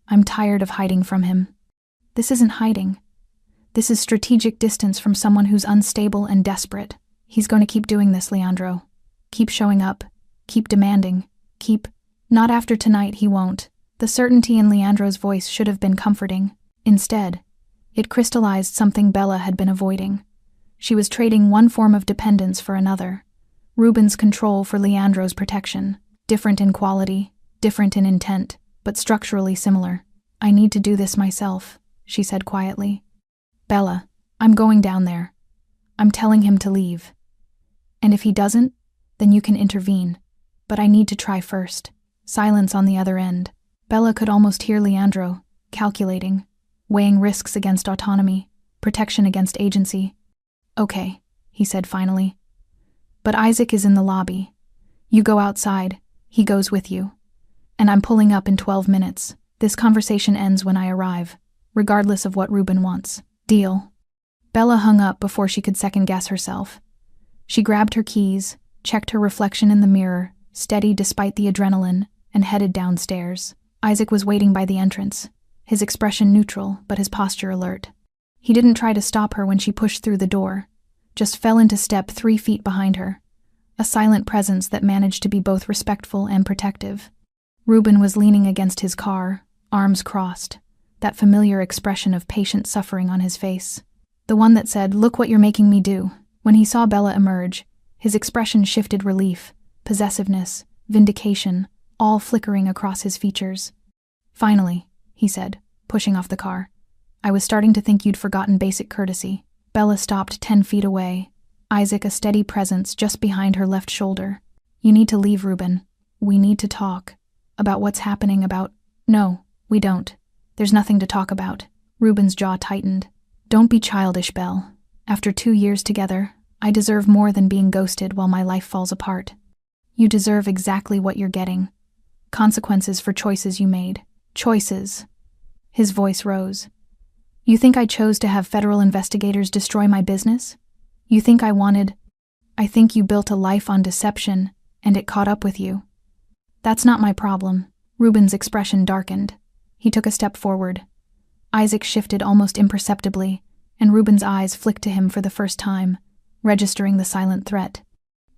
I'm tired of hiding from him. This isn't hiding. This is strategic distance from someone who's unstable and desperate. He's going to keep doing this, Leandro. Keep showing up. Keep demanding. Not after tonight, he won't. The certainty in Leandro's voice should have been comforting. Instead, it crystallized something Bella had been avoiding. She was trading one form of dependence for another. Ruben's control for Leandro's protection. Different in quality, different in intent, but structurally similar. I need to do this myself, she said quietly. Bella, I'm going down there. I'm telling him to leave. And if he doesn't, then you can intervene. But I need to try first. Silence on the other end. Bella could almost hear Leandro, calculating, weighing risks against autonomy, protection against agency. Okay, he said finally. But Isaac is in the lobby. You go outside, he goes with you. And I'm pulling up in 12 minutes. This conversation ends when I arrive, regardless of what Ruben wants. Deal. Bella hung up before she could second-guess herself. She grabbed her keys, checked her reflection in the mirror, steady despite the adrenaline, and headed downstairs. Isaac was waiting by the entrance, his expression neutral, but his posture alert. He didn't try to stop her when she pushed through the door, just fell into step 3 feet behind her, a silent presence that managed to be both respectful and protective. Ruben was leaning against his car, arms crossed, that familiar expression of patient suffering on his face. The one that said, "Look what you're making me do." When he saw Bella emerge, his expression shifted relief, possessiveness, vindication, all flickering across his features. "Finally," he said, pushing off the car. "I was starting to think you'd forgotten basic courtesy." Bella stopped 10 feet away, Isaac a steady presence just behind her left shoulder. "You need to leave, Ruben. We need to talk. About what's happening, about—" "No, we don't. There's nothing to talk about." Ruben's jaw tightened. "Don't be childish, Belle. After 2 years together, I deserve more than being ghosted while my life falls apart. You deserve exactly what you're getting. Consequences for choices you made. Choices." His voice rose. "You think I chose to have federal investigators destroy my business? You think I think you built a life on deception, and it caught up with you. That's not my problem." Ruben's expression darkened. He took a step forward. Isaac shifted almost imperceptibly, and Ruben's eyes flicked to him for the first time, registering the silent threat.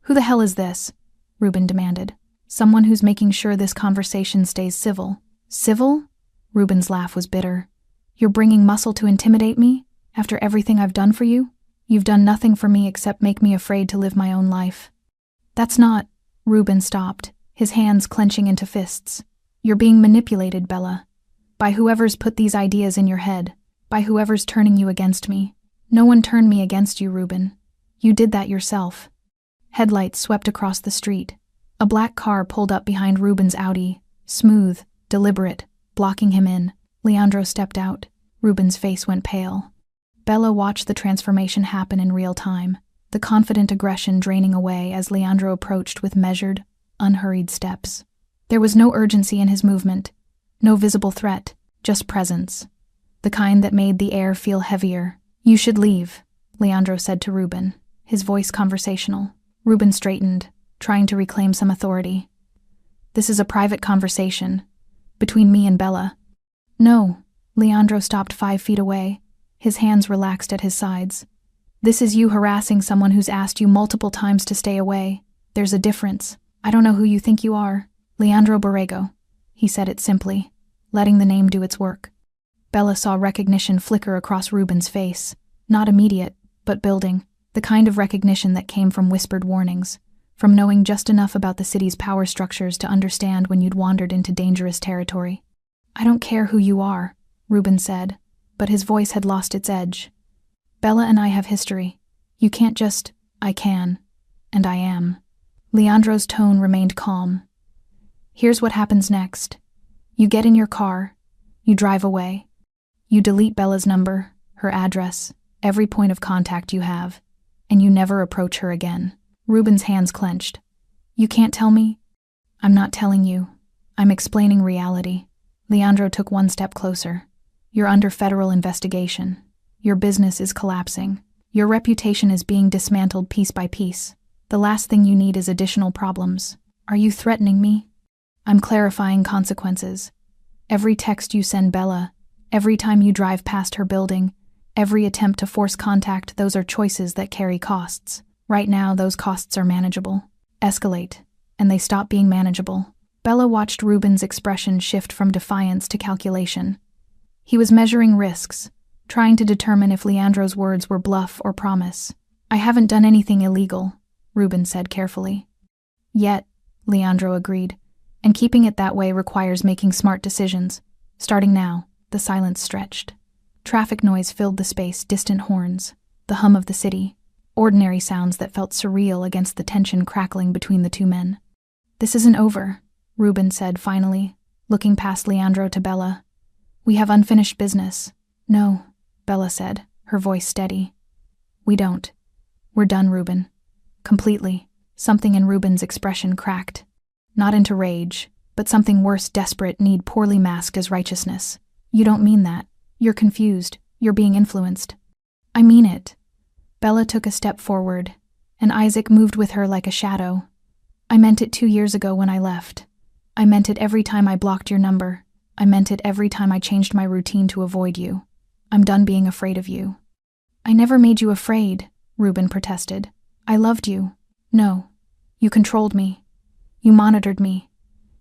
"Who the hell is this?" Ruben demanded. "Someone who's making sure this conversation stays civil." "Civil?" Ruben's laugh was bitter. "You're bringing muscle to intimidate me? After everything I've done for you? You've done nothing for me except make me afraid to live my own life." "That's not—" Ruben stopped, his hands clenching into fists. "You're being manipulated, Bella. By whoever's put these ideas in your head. By whoever's turning you against me. No one turned me against you, Ruben. You did that yourself." Headlights swept across the street. A black car pulled up behind Ruben's Audi, smooth, deliberate, blocking him in. Leandro stepped out. Ruben's face went pale. Bella watched the transformation happen in real time, the confident aggression draining away as Leandro approached with measured, unhurried steps. There was no urgency in his movement, no visible threat, just presence, the kind that made the air feel heavier. "You should leave," Leandro said to Ruben, his voice conversational. Ruben straightened, trying to reclaim some authority. "This is a private conversation, between me and Bella." "No." Leandro stopped 5 feet away, his hands relaxed at his sides. "This is you harassing someone who's asked you multiple times to stay away. There's a difference. I don't know who you think you are." "Leandro Borrego." He said it simply, letting the name do its work. Bella saw recognition flicker across Ruben's face, not immediate, but building, the kind of recognition that came from whispered warnings, from knowing just enough about the city's power structures to understand when you'd wandered into dangerous territory. "I don't care who you are," Ruben said, but his voice had lost its edge. "Bella and I have history. You can't just—" "I can, and I am." Leandro's tone remained calm. "Here's what happens next. You get in your car, you drive away. You delete Bella's number, her address, every point of contact you have, and you never approach her again." Ruben's hands clenched. "You can't tell me?" "I'm not telling you. I'm explaining reality." Leandro took one step closer. You're under federal investigation. Your business is collapsing. Your reputation is being dismantled piece by piece. The last thing you need is additional problems. Are you threatening me? I'm clarifying consequences. Every text you send Bella, every time you drive past her building, every attempt to force contact, those are choices that carry costs. Right now, those costs are manageable. Escalate, and they stop being manageable. Bella watched Ruben's expression shift from defiance to calculation. He was measuring risks, trying to determine if Leandro's words were bluff or promise. I haven't done anything illegal, Ruben said carefully. Yet, Leandro agreed, and keeping it that way requires making smart decisions. Starting now, the silence stretched. Traffic noise filled the space, distant horns, the hum of the city, ordinary sounds that felt surreal against the tension crackling between the two men. This isn't over, Ruben said finally, looking past Leandro to Bella. We have unfinished business. No, Bella said, her voice steady. We don't. We're done, Ruben. Completely. Something in Ruben's expression cracked. Not into rage, but something worse, desperate need poorly masked as righteousness. You don't mean that. You're confused. You're being influenced. I mean it. Bella took a step forward, and Isaac moved with her like a shadow. I meant it 2 years ago when I left. I meant it every time I blocked your number. I meant it every time I changed my routine to avoid you. I'm done being afraid of you. I never made you afraid, Ruben protested. I loved you. No. You controlled me. You monitored me.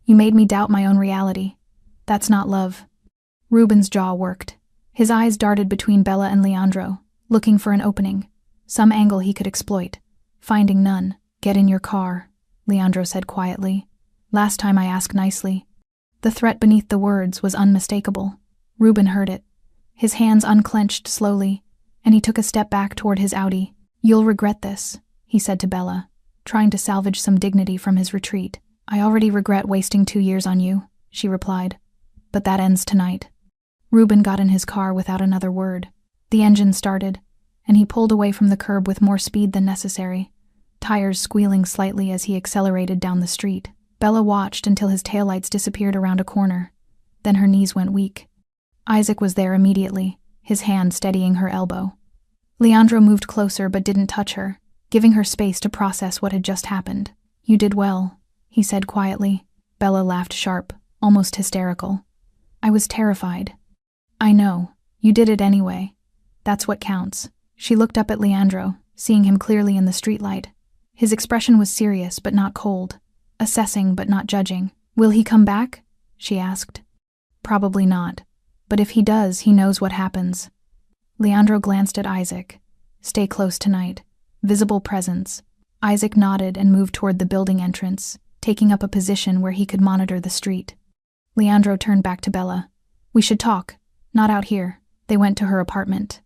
You made me doubt my own reality. That's not love. Ruben's jaw worked. His eyes darted between Bella and Leandro, looking for an opening, some angle he could exploit. Finding none. Get in your car, Leandro said quietly. Last time I asked nicely. The threat beneath the words was unmistakable. Ruben heard it. His hands unclenched slowly, and he took a step back toward his Audi. You'll regret this, he said to Bella, trying to salvage some dignity from his retreat. I already regret wasting 2 years on you, she replied. But that ends tonight. Ruben got in his car without another word. The engine started, and he pulled away from the curb with more speed than necessary, tires squealing slightly as he accelerated down the street. Bella watched until his taillights disappeared around a corner. Then her knees went weak. Isaac was there immediately, his hand steadying her elbow. Leandro moved closer but didn't touch her, giving her space to process what had just happened. You did well, he said quietly. Bella laughed sharp, almost hysterical. I was terrified. I know. You did it anyway. That's what counts. She looked up at Leandro, seeing him clearly in the streetlight. His expression was serious but not cold, assessing but not judging. Will he come back? She asked. Probably not. But if he does, he knows what happens. Leandro glanced at Isaac. Stay close tonight. Visible presence. Isaac nodded and moved toward the building entrance, taking up a position where he could monitor the street. Leandro turned back to Bella. We should talk. Not out here. They went to her apartment.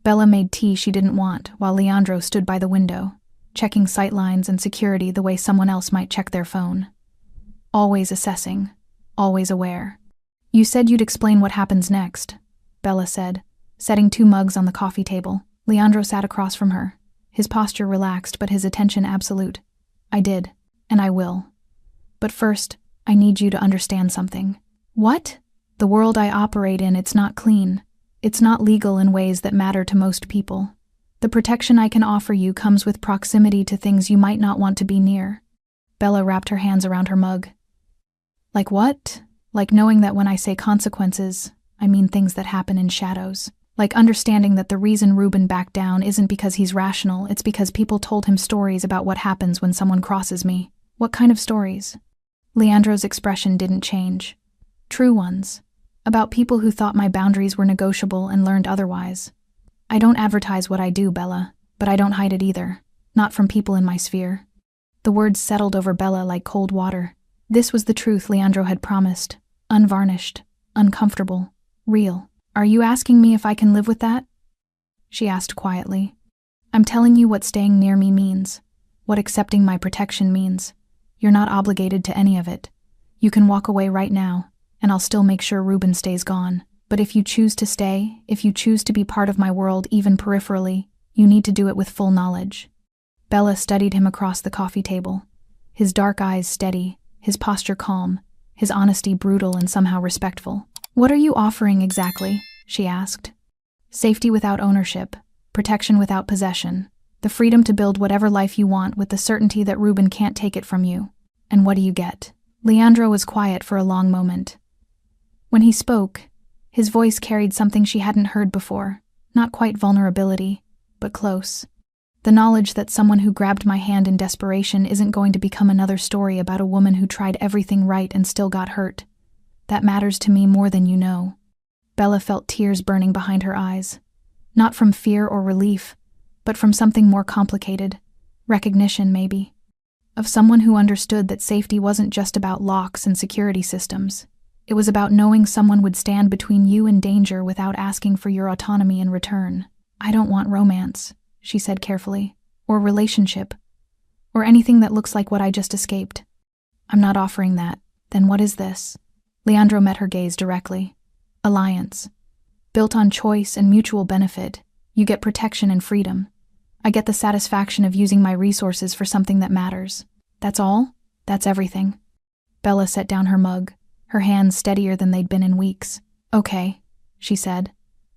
Bella made tea she didn't want, while Leandro stood by the window, checking sightlines and security the way someone else might check their phone. Always assessing. Always aware. You said you'd explain what happens next, Bella said, setting 2 mugs on the coffee table. Leandro sat across from her, his posture relaxed but his attention absolute. I did, and I will. But first, I need you to understand something. What? The world I operate in, it's not clean. It's not legal in ways that matter to most people. The protection I can offer you comes with proximity to things you might not want to be near. Bella wrapped her hands around her mug. Like what? Like knowing that when I say consequences, I mean things that happen in shadows. Like understanding that the reason Ruben backed down isn't because he's rational, it's because people told him stories about what happens when someone crosses me. What kind of stories? Leandro's expression didn't change. True ones. About people who thought my boundaries were negotiable and learned otherwise. I don't advertise what I do, Bella, but I don't hide it either. Not from people in my sphere. The words settled over Bella like cold water. This was the truth Leandro had promised. Unvarnished. Uncomfortable. Real. Are you asking me if I can live with that? She asked quietly. I'm telling you what staying near me means. What accepting my protection means. You're not obligated to any of it. You can walk away right now, and I'll still make sure Ruben stays gone. But if you choose to stay, if you choose to be part of my world even peripherally, you need to do it with full knowledge. Bella studied him across the coffee table, his dark eyes steady, his posture calm, his honesty brutal and somehow respectful. "What are you offering exactly?" she asked. "Safety without ownership, protection without possession, the freedom to build whatever life you want with the certainty that Ruben can't take it from you. And what do you get?" Leandro was quiet for a long moment. When he spoke, his voice carried something she hadn't heard before, not quite vulnerability, but close. "The knowledge that someone who grabbed my hand in desperation isn't going to become another story about a woman who tried everything right and still got hurt. That matters to me more than you know." Bella felt tears burning behind her eyes. Not from fear or relief, but from something more complicated. Recognition, maybe. Of someone who understood that safety wasn't just about locks and security systems. It was about knowing someone would stand between you and danger without asking for your autonomy in return. "I don't want romance," she said carefully, "or relationship, or anything that looks like what I just escaped. I'm not offering that. Then what is this?" Leandro met her gaze directly. "Alliance. Built on choice and mutual benefit, you get protection and freedom. I get the satisfaction of using my resources for something that matters. That's all? That's everything." Bella set down her mug, her hands steadier than they'd been in weeks. "Okay," she said.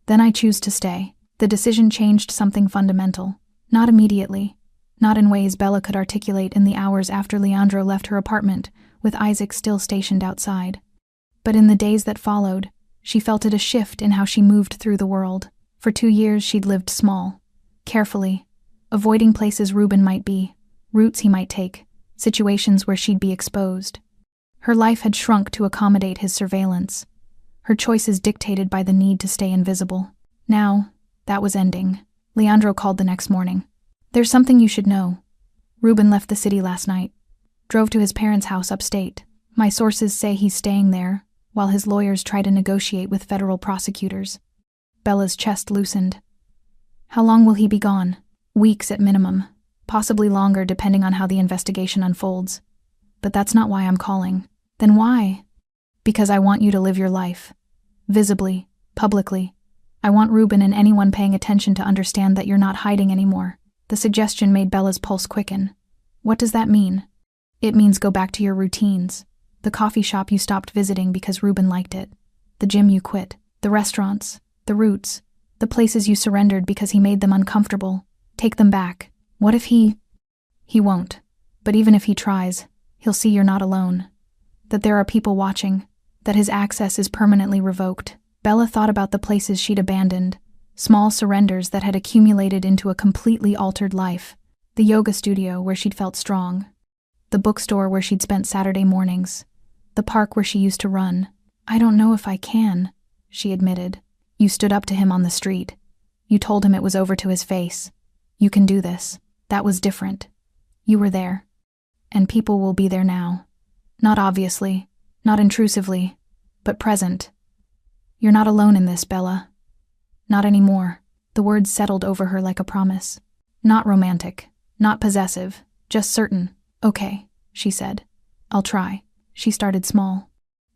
"Then I choose to stay." The decision changed something fundamental. Not immediately. Not in ways Bella could articulate in the hours after Leandro left her apartment, with Isaac still stationed outside. But in the days that followed, she felt it a shift in how she moved through the world. For 2 years she'd lived small, carefully, avoiding places Ruben might be, routes he might take, situations where she'd be exposed. Her life had shrunk to accommodate his surveillance, her choices dictated by the need to stay invisible. Now, that was ending. Leandro called the next morning. "There's something you should know. Ruben left the city last night. Drove to his parents' house upstate. My sources say he's staying there, while his lawyers try to negotiate with federal prosecutors." Bella's chest loosened. "How long will he be gone?" "Weeks at minimum, possibly longer depending on how the investigation unfolds. But that's not why I'm calling." "Then why?" "Because I want you to live your life. Visibly, publicly. I want Ruben and anyone paying attention to understand that you're not hiding anymore." The suggestion made Bella's pulse quicken. "What does that mean?" "It means go back to your routines. The coffee shop you stopped visiting because Ruben liked it. The gym you quit. The restaurants. The routes. The places you surrendered because he made them uncomfortable. Take them back. What if he won't. But even if he tries, he'll see you're not alone. That there are people watching. That his access is permanently revoked." Bella thought about the places she'd abandoned, small surrenders that had accumulated into a completely altered life. The yoga studio where she'd felt strong. The bookstore where she'd spent Saturday mornings. The park where she used to run. "I don't know if I can," she admitted. "You stood up to him on the street. You told him it was over to his face. You can do this. That was different. You were there. And people will be there now. Not obviously, not intrusively, but present. You're not alone in this, Bella. Not anymore." The words settled over her like a promise. "Not romantic, not possessive, just certain." "Okay," she said. "I'll try." She started small.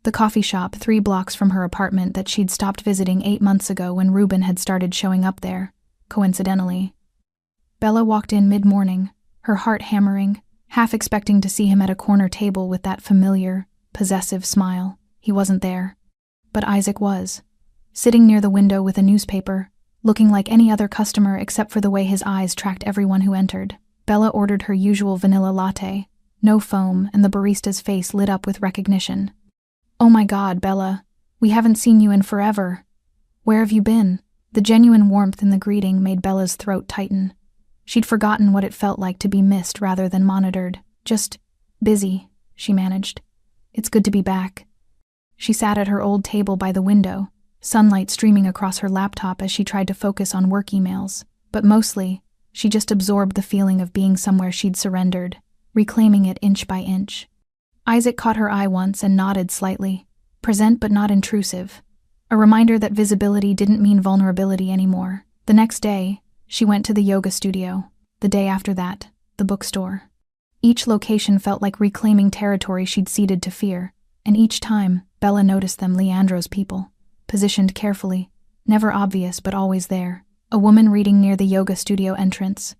The coffee shop 3 blocks from her apartment that she'd stopped visiting 8 months ago when Ruben had started showing up there, coincidentally. Bella walked in mid-morning, her heart hammering, half expecting to see him at a corner table with that familiar, possessive smile. He wasn't there. But Isaac was, sitting near the window with a newspaper, looking like any other customer except for the way his eyes tracked everyone who entered. Bella ordered her usual vanilla latte, no foam, and the barista's face lit up with recognition. "Oh my God, Bella, we haven't seen you in forever. Where have you been?" The genuine warmth in the greeting made Bella's throat tighten. She'd forgotten what it felt like to be missed rather than monitored. "Just busy," she managed. "It's good to be back." She sat at her old table by the window, sunlight streaming across her laptop as she tried to focus on work emails. But mostly, she just absorbed the feeling of being somewhere she'd surrendered, reclaiming it inch by inch. Isaac caught her eye once and nodded slightly, present but not intrusive, a reminder that visibility didn't mean vulnerability anymore. The next day, she went to the yoga studio. The day after that, the bookstore. Each location felt like reclaiming territory she'd ceded to fear, and each time, Bella noticed them Leandro's people, positioned carefully, never obvious but always there. A woman reading near the yoga studio entrance.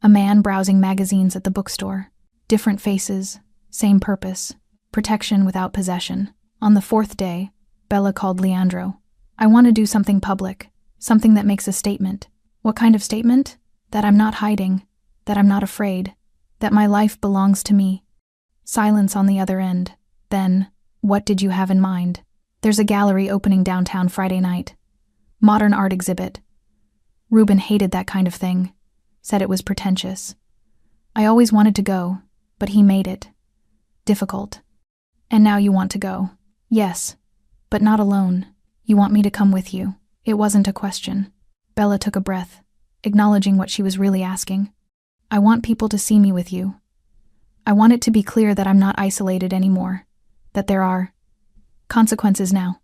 A man browsing magazines at the bookstore. Different faces, same purpose, protection without possession. On the 4th day, Bella called Leandro. "I want to do something public, something that makes a statement." "What kind of statement?" "That I'm not hiding, that I'm not afraid, that my life belongs to me." Silence on the other end. Then, "What did you have in mind?" "There's a gallery opening downtown Friday night. Modern art exhibit." Ruben hated that kind of thing, said it was pretentious. "I always wanted to go, but he made it difficult." "And now you want to go?" "Yes, but not alone. You want me to come with you." It wasn't a question. Bella took a breath, acknowledging what she was really asking. "I want people to see me with you. I want it to be clear that I'm not isolated anymore, that there are consequences now.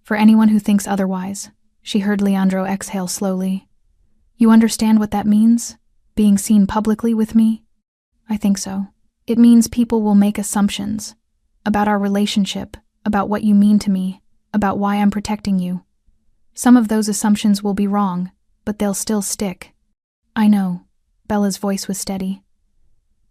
For anyone who thinks otherwise." She heard Leandro exhale slowly. "You understand what that means? Being seen publicly with me?" "I think so. It means people will make assumptions about our relationship, about what you mean to me, about why I'm protecting you. Some of those assumptions will be wrong, but they'll still stick." "I know." Bella's voice was steady.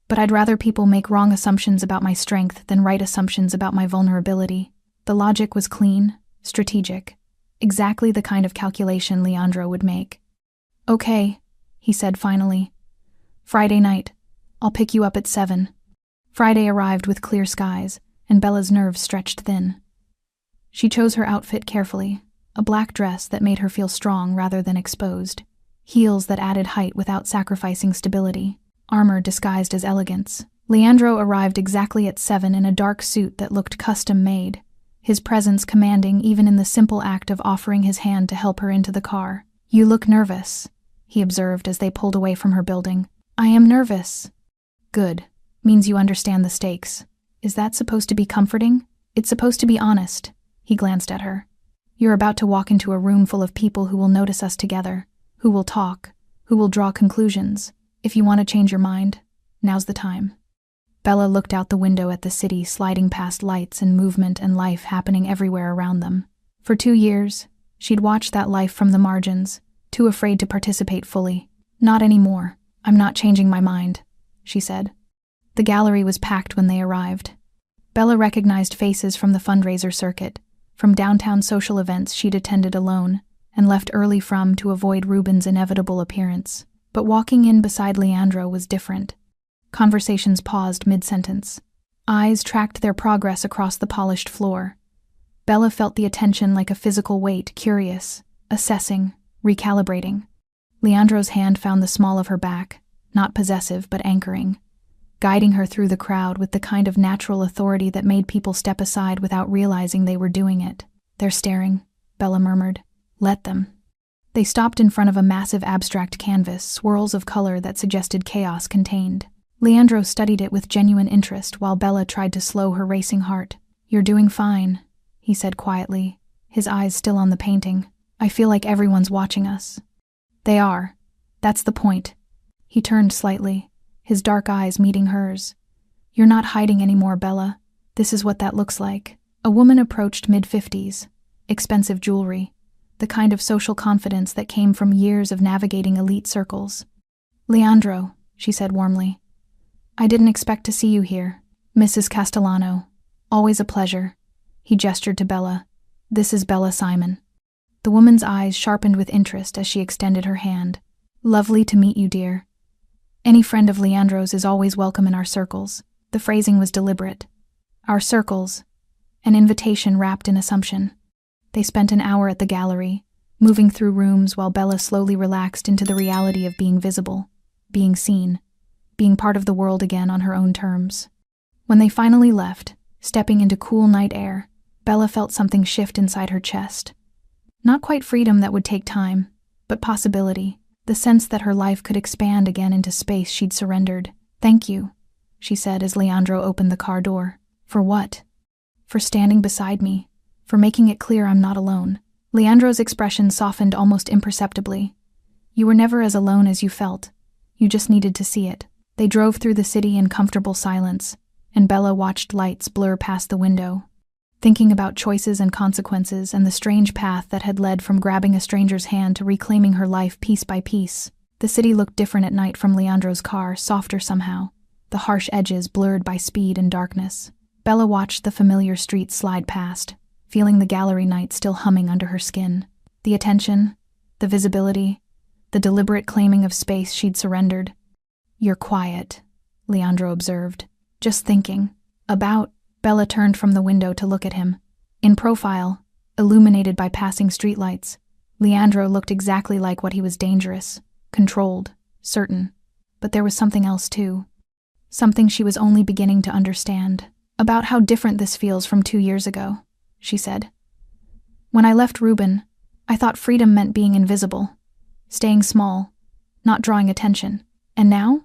"But I'd rather people make wrong assumptions about my strength than right assumptions about my vulnerability." The logic was clean, strategic, exactly the kind of calculation Leandro would make. "Okay," he said finally. "Friday night. I'll pick you up at 7. Friday arrived with clear skies, and Bella's nerves stretched thin. She chose her outfit carefully, a black dress that made her feel strong rather than exposed, heels that added height without sacrificing stability, armor disguised as elegance. Leandro arrived exactly at 7 in a dark suit that looked custom-made, his presence commanding even in the simple act of offering his hand to help her into the car. "You look nervous," he observed as they pulled away from her building. "I am nervous." "Good. Means you understand the stakes. Is that supposed to be comforting?" "It's supposed to be honest." He glanced at her. "You're about to walk into a room full of people who will notice us together, who will talk, who will draw conclusions. If you want to change your mind, now's the time." Bella looked out the window at the city sliding past lights and movement and life happening everywhere around them. For 2 years, she'd watched that life from the margins, too afraid to participate fully. "Not anymore. I'm not changing my mind," she said. The gallery was packed when they arrived. Bella recognized faces from the fundraiser circuit, from downtown social events she'd attended alone, and left early from to avoid Ruben's inevitable appearance. But walking in beside Leandro was different. Conversations paused mid-sentence. Eyes tracked their progress across the polished floor. Bella felt the attention like a physical weight, curious, assessing, recalibrating. Leandro's hand found the small of her back, not possessive but anchoring, guiding her through the crowd with the kind of natural authority that made people step aside without realizing they were doing it. "They're staring," Bella murmured. "Let them." They stopped in front of a massive abstract canvas, swirls of color that suggested chaos contained. Leandro studied it with genuine interest while Bella tried to slow her racing heart. "You're doing fine," he said quietly, his eyes still on the painting. "I feel like everyone's watching us." "They are. That's the point." He turned slightly, his dark eyes meeting hers. "You're not hiding anymore, Bella. This is what that looks like." A woman approached mid-50s, expensive jewelry, the kind of social confidence that came from years of navigating elite circles. "Leandro," she said warmly. "I didn't expect to see you here. Mrs. Castellano. Always a pleasure." He gestured to Bella. "This is Bella Simon." The woman's eyes sharpened with interest as she extended her hand. "Lovely to meet you, dear. Any friend of Leandro's is always welcome in our circles." The phrasing was deliberate. Our circles. An invitation wrapped in assumption. They spent an hour at the gallery, moving through rooms while Bella slowly relaxed into the reality of being visible, being seen, being part of the world again on her own terms. When they finally left, stepping into cool night air, Bella felt something shift inside her chest. Not quite freedom that would take time, but possibility, the sense that her life could expand again into space she'd surrendered. "Thank you," she said as Leandro opened the car door. "For what?" "For standing beside me, for making it clear I'm not alone." Leandro's expression softened almost imperceptibly. "You were never as alone as you felt. You just needed to see it." They drove through the city in comfortable silence, and Bella watched lights blur past the window, thinking about choices and consequences and the strange path that had led from grabbing a stranger's hand to reclaiming her life piece by piece. The city looked different at night from Leandro's car, softer somehow, the harsh edges blurred by speed and darkness. Bella watched the familiar streets slide past, feeling the gallery night still humming under her skin. The attention, the visibility, the deliberate claiming of space she'd surrendered. "You're quiet," Leandro observed. "Just thinking." "About?" Bella turned from the window to look at him. In profile, illuminated by passing streetlights, Leandro looked exactly like what he was: dangerous, controlled, certain. But there was something else too. Something she was only beginning to understand. "About how different this feels from 2 years ago," she said. "When I left Ruben, I thought freedom meant being invisible, staying small, not drawing attention. And now?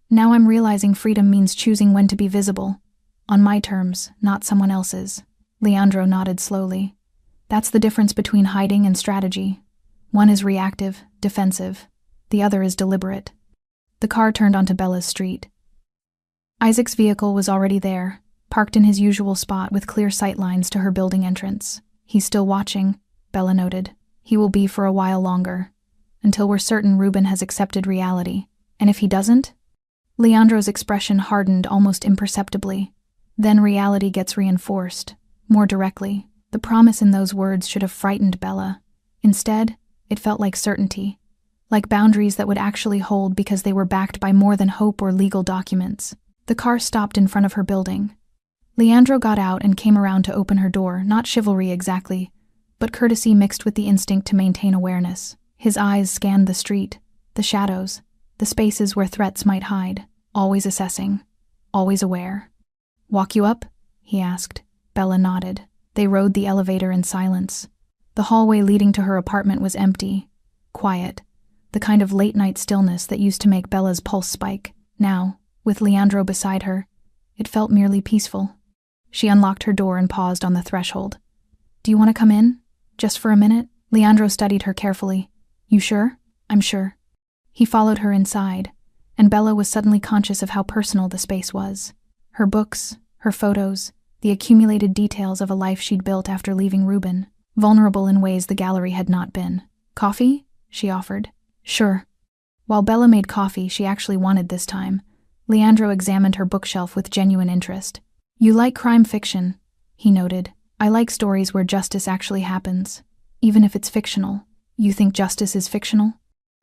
Now I'm realizing freedom means choosing when to be visible, on my terms, not someone else's." Leandro nodded slowly. "That's the difference between hiding and strategy. One is reactive, defensive. The other is deliberate." The car turned onto Bella's street. Isaac's vehicle was already there, parked in his usual spot with clear sight lines to her building entrance. "He's still watching," Bella noted. "He will be for a while longer, until we're certain Ruben has accepted reality. And if he doesn't?" Leandro's expression hardened almost imperceptibly. "Then reality gets reinforced, more directly." The promise in those words should have frightened Bella. Instead, it felt like certainty, like boundaries that would actually hold because they were backed by more than hope or legal documents. The car stopped in front of her building. Leandro got out and came around to open her door, not chivalry exactly, but courtesy mixed with the instinct to maintain awareness. His eyes scanned the street, the shadows, the spaces where threats might hide, always assessing, always aware. "Walk you up?" he asked. Bella nodded. They rode the elevator in silence. The hallway leading to her apartment was empty, quiet, the kind of late-night stillness that used to make Bella's pulse spike. Now, with Leandro beside her, it felt merely peaceful. She unlocked her door and paused on the threshold. "Do you want to come in? Just for a minute?" Leandro studied her carefully. "You sure?" "I'm sure." He followed her inside, and Bella was suddenly conscious of how personal the space was. Her books, her photos, the accumulated details of a life she'd built after leaving Ruben, vulnerable in ways the gallery had not been. "Coffee?" she offered. "Sure." While Bella made coffee she actually wanted this time, Leandro examined her bookshelf with genuine interest. "You like crime fiction," he noted. "I like stories where justice actually happens, even if it's fictional." "You think justice is fictional?"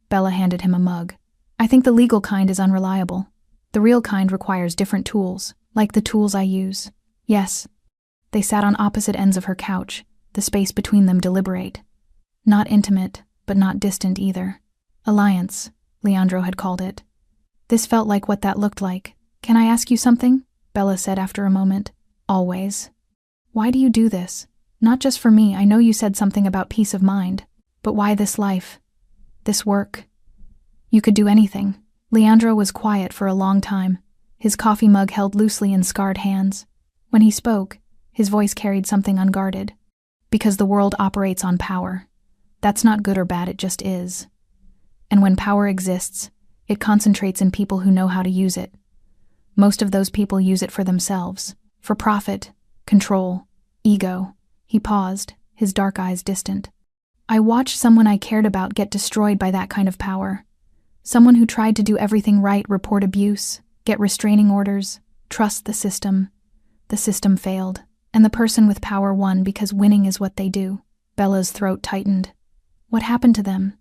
Bella handed him a mug. "I think the legal kind is unreliable. The real kind requires different tools, like the tools I use." "Yes." They sat on opposite ends of her couch, the space between them deliberate. Not intimate, but not distant either. Alliance, Leandro had called it. This felt like what that looked like. "Can I ask you something?" Bella said after a moment. "Always." "Why do you do this? Not just for me, I know you said something about peace of mind. But why this life? This work? You could do anything." Leandro was quiet for a long time, his coffee mug held loosely in scarred hands. When he spoke, his voice carried something unguarded. "Because the world operates on power. That's not good or bad, it just is. And when power exists, it concentrates in people who know how to use it. Most of those people use it for themselves, for profit, control, ego." He paused, his dark eyes distant. "I watched someone I cared about get destroyed by that kind of power. Someone who tried to do everything right, report abuse, get restraining orders, trust the system. The system failed, and the person with power won because winning is what they do." Bella's throat tightened. "What happened to them?"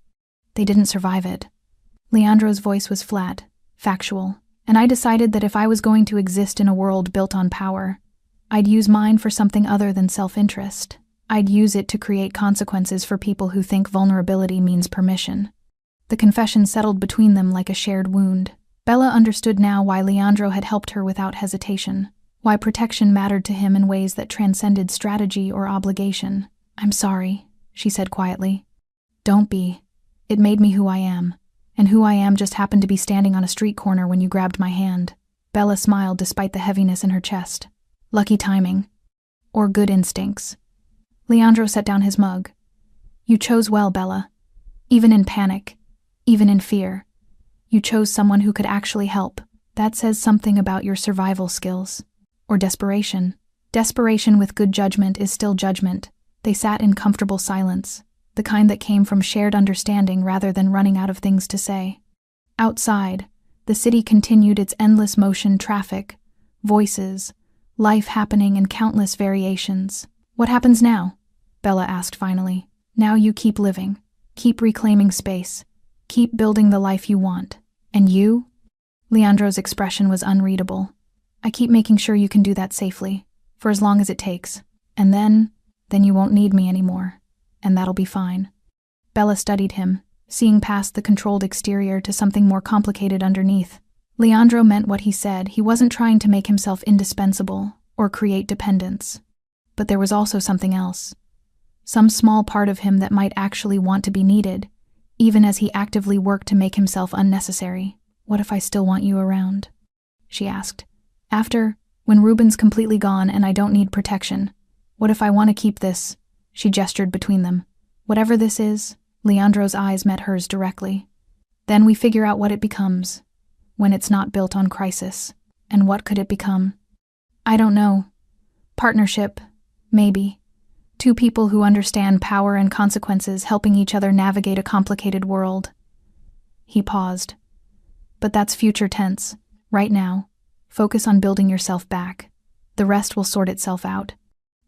"They didn't survive it." Leandro's voice was flat, factual, and I decided that if I was going to exist in a world built on power, I'd use mine for something other than self-interest. I'd use it to create consequences for people who think vulnerability means permission. The confession settled between them like a shared wound. Bella understood now why Leandro had helped her without hesitation, why protection mattered to him in ways that transcended strategy or obligation. "I'm sorry," she said quietly. "Don't be. It made me who I am, and who I am just happened to be standing on a street corner when you grabbed my hand." Bella smiled despite the heaviness in her chest. "Lucky timing. Or good instincts." Leandro set down his mug. "You chose well, Bella. Even in panic, even in fear. You chose someone who could actually help. That says something about your survival skills. Or desperation. Desperation with good judgment is still judgment." They sat in comfortable silence, the kind that came from shared understanding rather than running out of things to say. Outside, the city continued its endless motion: traffic, voices, life happening in countless variations. What happens now? Bella asked finally. Now you keep living. Keep reclaiming space. Keep building the life you want. And you? Leandro's expression was unreadable. I keep making sure you can do that safely, for as long as it takes. And then you won't need me anymore. And that'll be fine. Bella studied him, seeing past the controlled exterior to something more complicated underneath. Leandro meant what he said. He wasn't trying to make himself indispensable or create dependence. But there was also something else. Some small part of him that might actually want to be needed, even as he actively worked to make himself unnecessary. What if I still want you around? She asked. When Ruben's completely gone and I don't need protection, what if I want to keep this? She gestured between them. Whatever this is, Leandro's eyes met hers directly. Then we figure out what it becomes, when it's not built on crisis. And what could it become? I don't know. Partnership, maybe. Two people who understand power and consequences helping each other navigate a complicated world. He paused. But that's future tense. Right now, focus on building yourself back. The rest will sort itself out.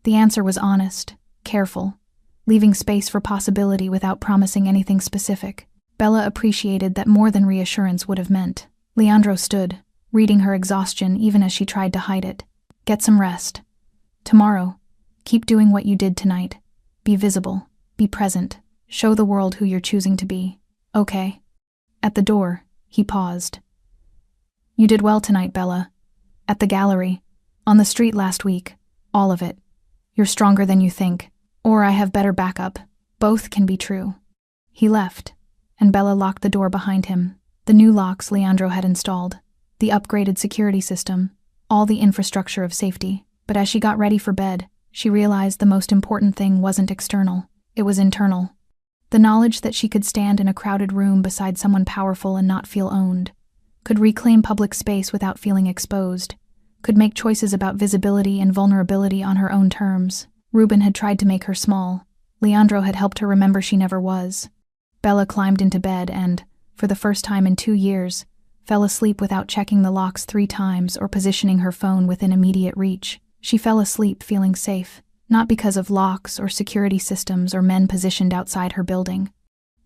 The answer was honest, careful, leaving space for possibility without promising anything specific. Bella appreciated that more than reassurance would have meant. Leandro stood, reading her exhaustion even as she tried to hide it. Get some rest. Tomorrow, keep doing what you did tonight. Be visible, be present, show the world who you're choosing to be. Okay. At the door, he paused. You did well tonight, Bella. At the gallery, on the street last week, all of it. You're stronger than you think, or I have better backup. Both can be true. He left, and Bella locked the door behind him. The new locks Leandro had installed, the upgraded security system, all the infrastructure of safety. But as she got ready for bed, she realized the most important thing wasn't external, it was internal. The knowledge that she could stand in a crowded room beside someone powerful and not feel owned, could reclaim public space without feeling exposed, could make choices about visibility and vulnerability on her own terms. Ruben had tried to make her small. Leandro had helped her remember she never was. Bella climbed into bed and, for the first time in 2 years, fell asleep without checking the locks 3 times or positioning her phone within immediate reach. She fell asleep feeling safe, not because of locks or security systems or men positioned outside her building,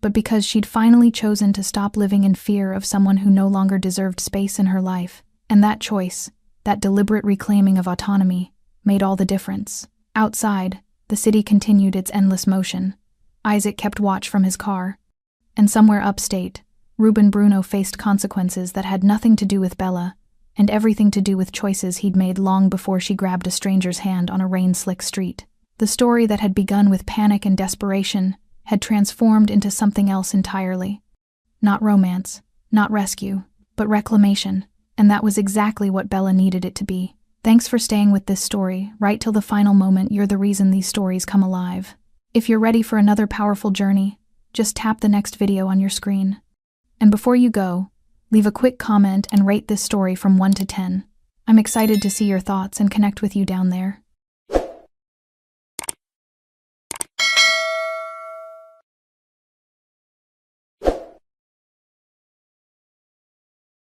but because she'd finally chosen to stop living in fear of someone who no longer deserved space in her life. And that choice, that deliberate reclaiming of autonomy, made all the difference. Outside, the city continued its endless motion. Isaac kept watch from his car. And somewhere upstate, Ruben Bruno faced consequences that had nothing to do with Bella, and everything to do with choices he'd made long before she grabbed a stranger's hand on a rain-slick street. The story that had begun with panic and desperation had transformed into something else entirely. Not romance, not rescue, but reclamation, and that was exactly what Bella needed it to be. Thanks for staying with this story, right till the final moment. You're the reason these stories come alive. If you're ready for another powerful journey, just tap the next video on your screen. And before you go, leave a quick comment and rate this story from 1 to 10. I'm excited to see your thoughts and connect with you down there.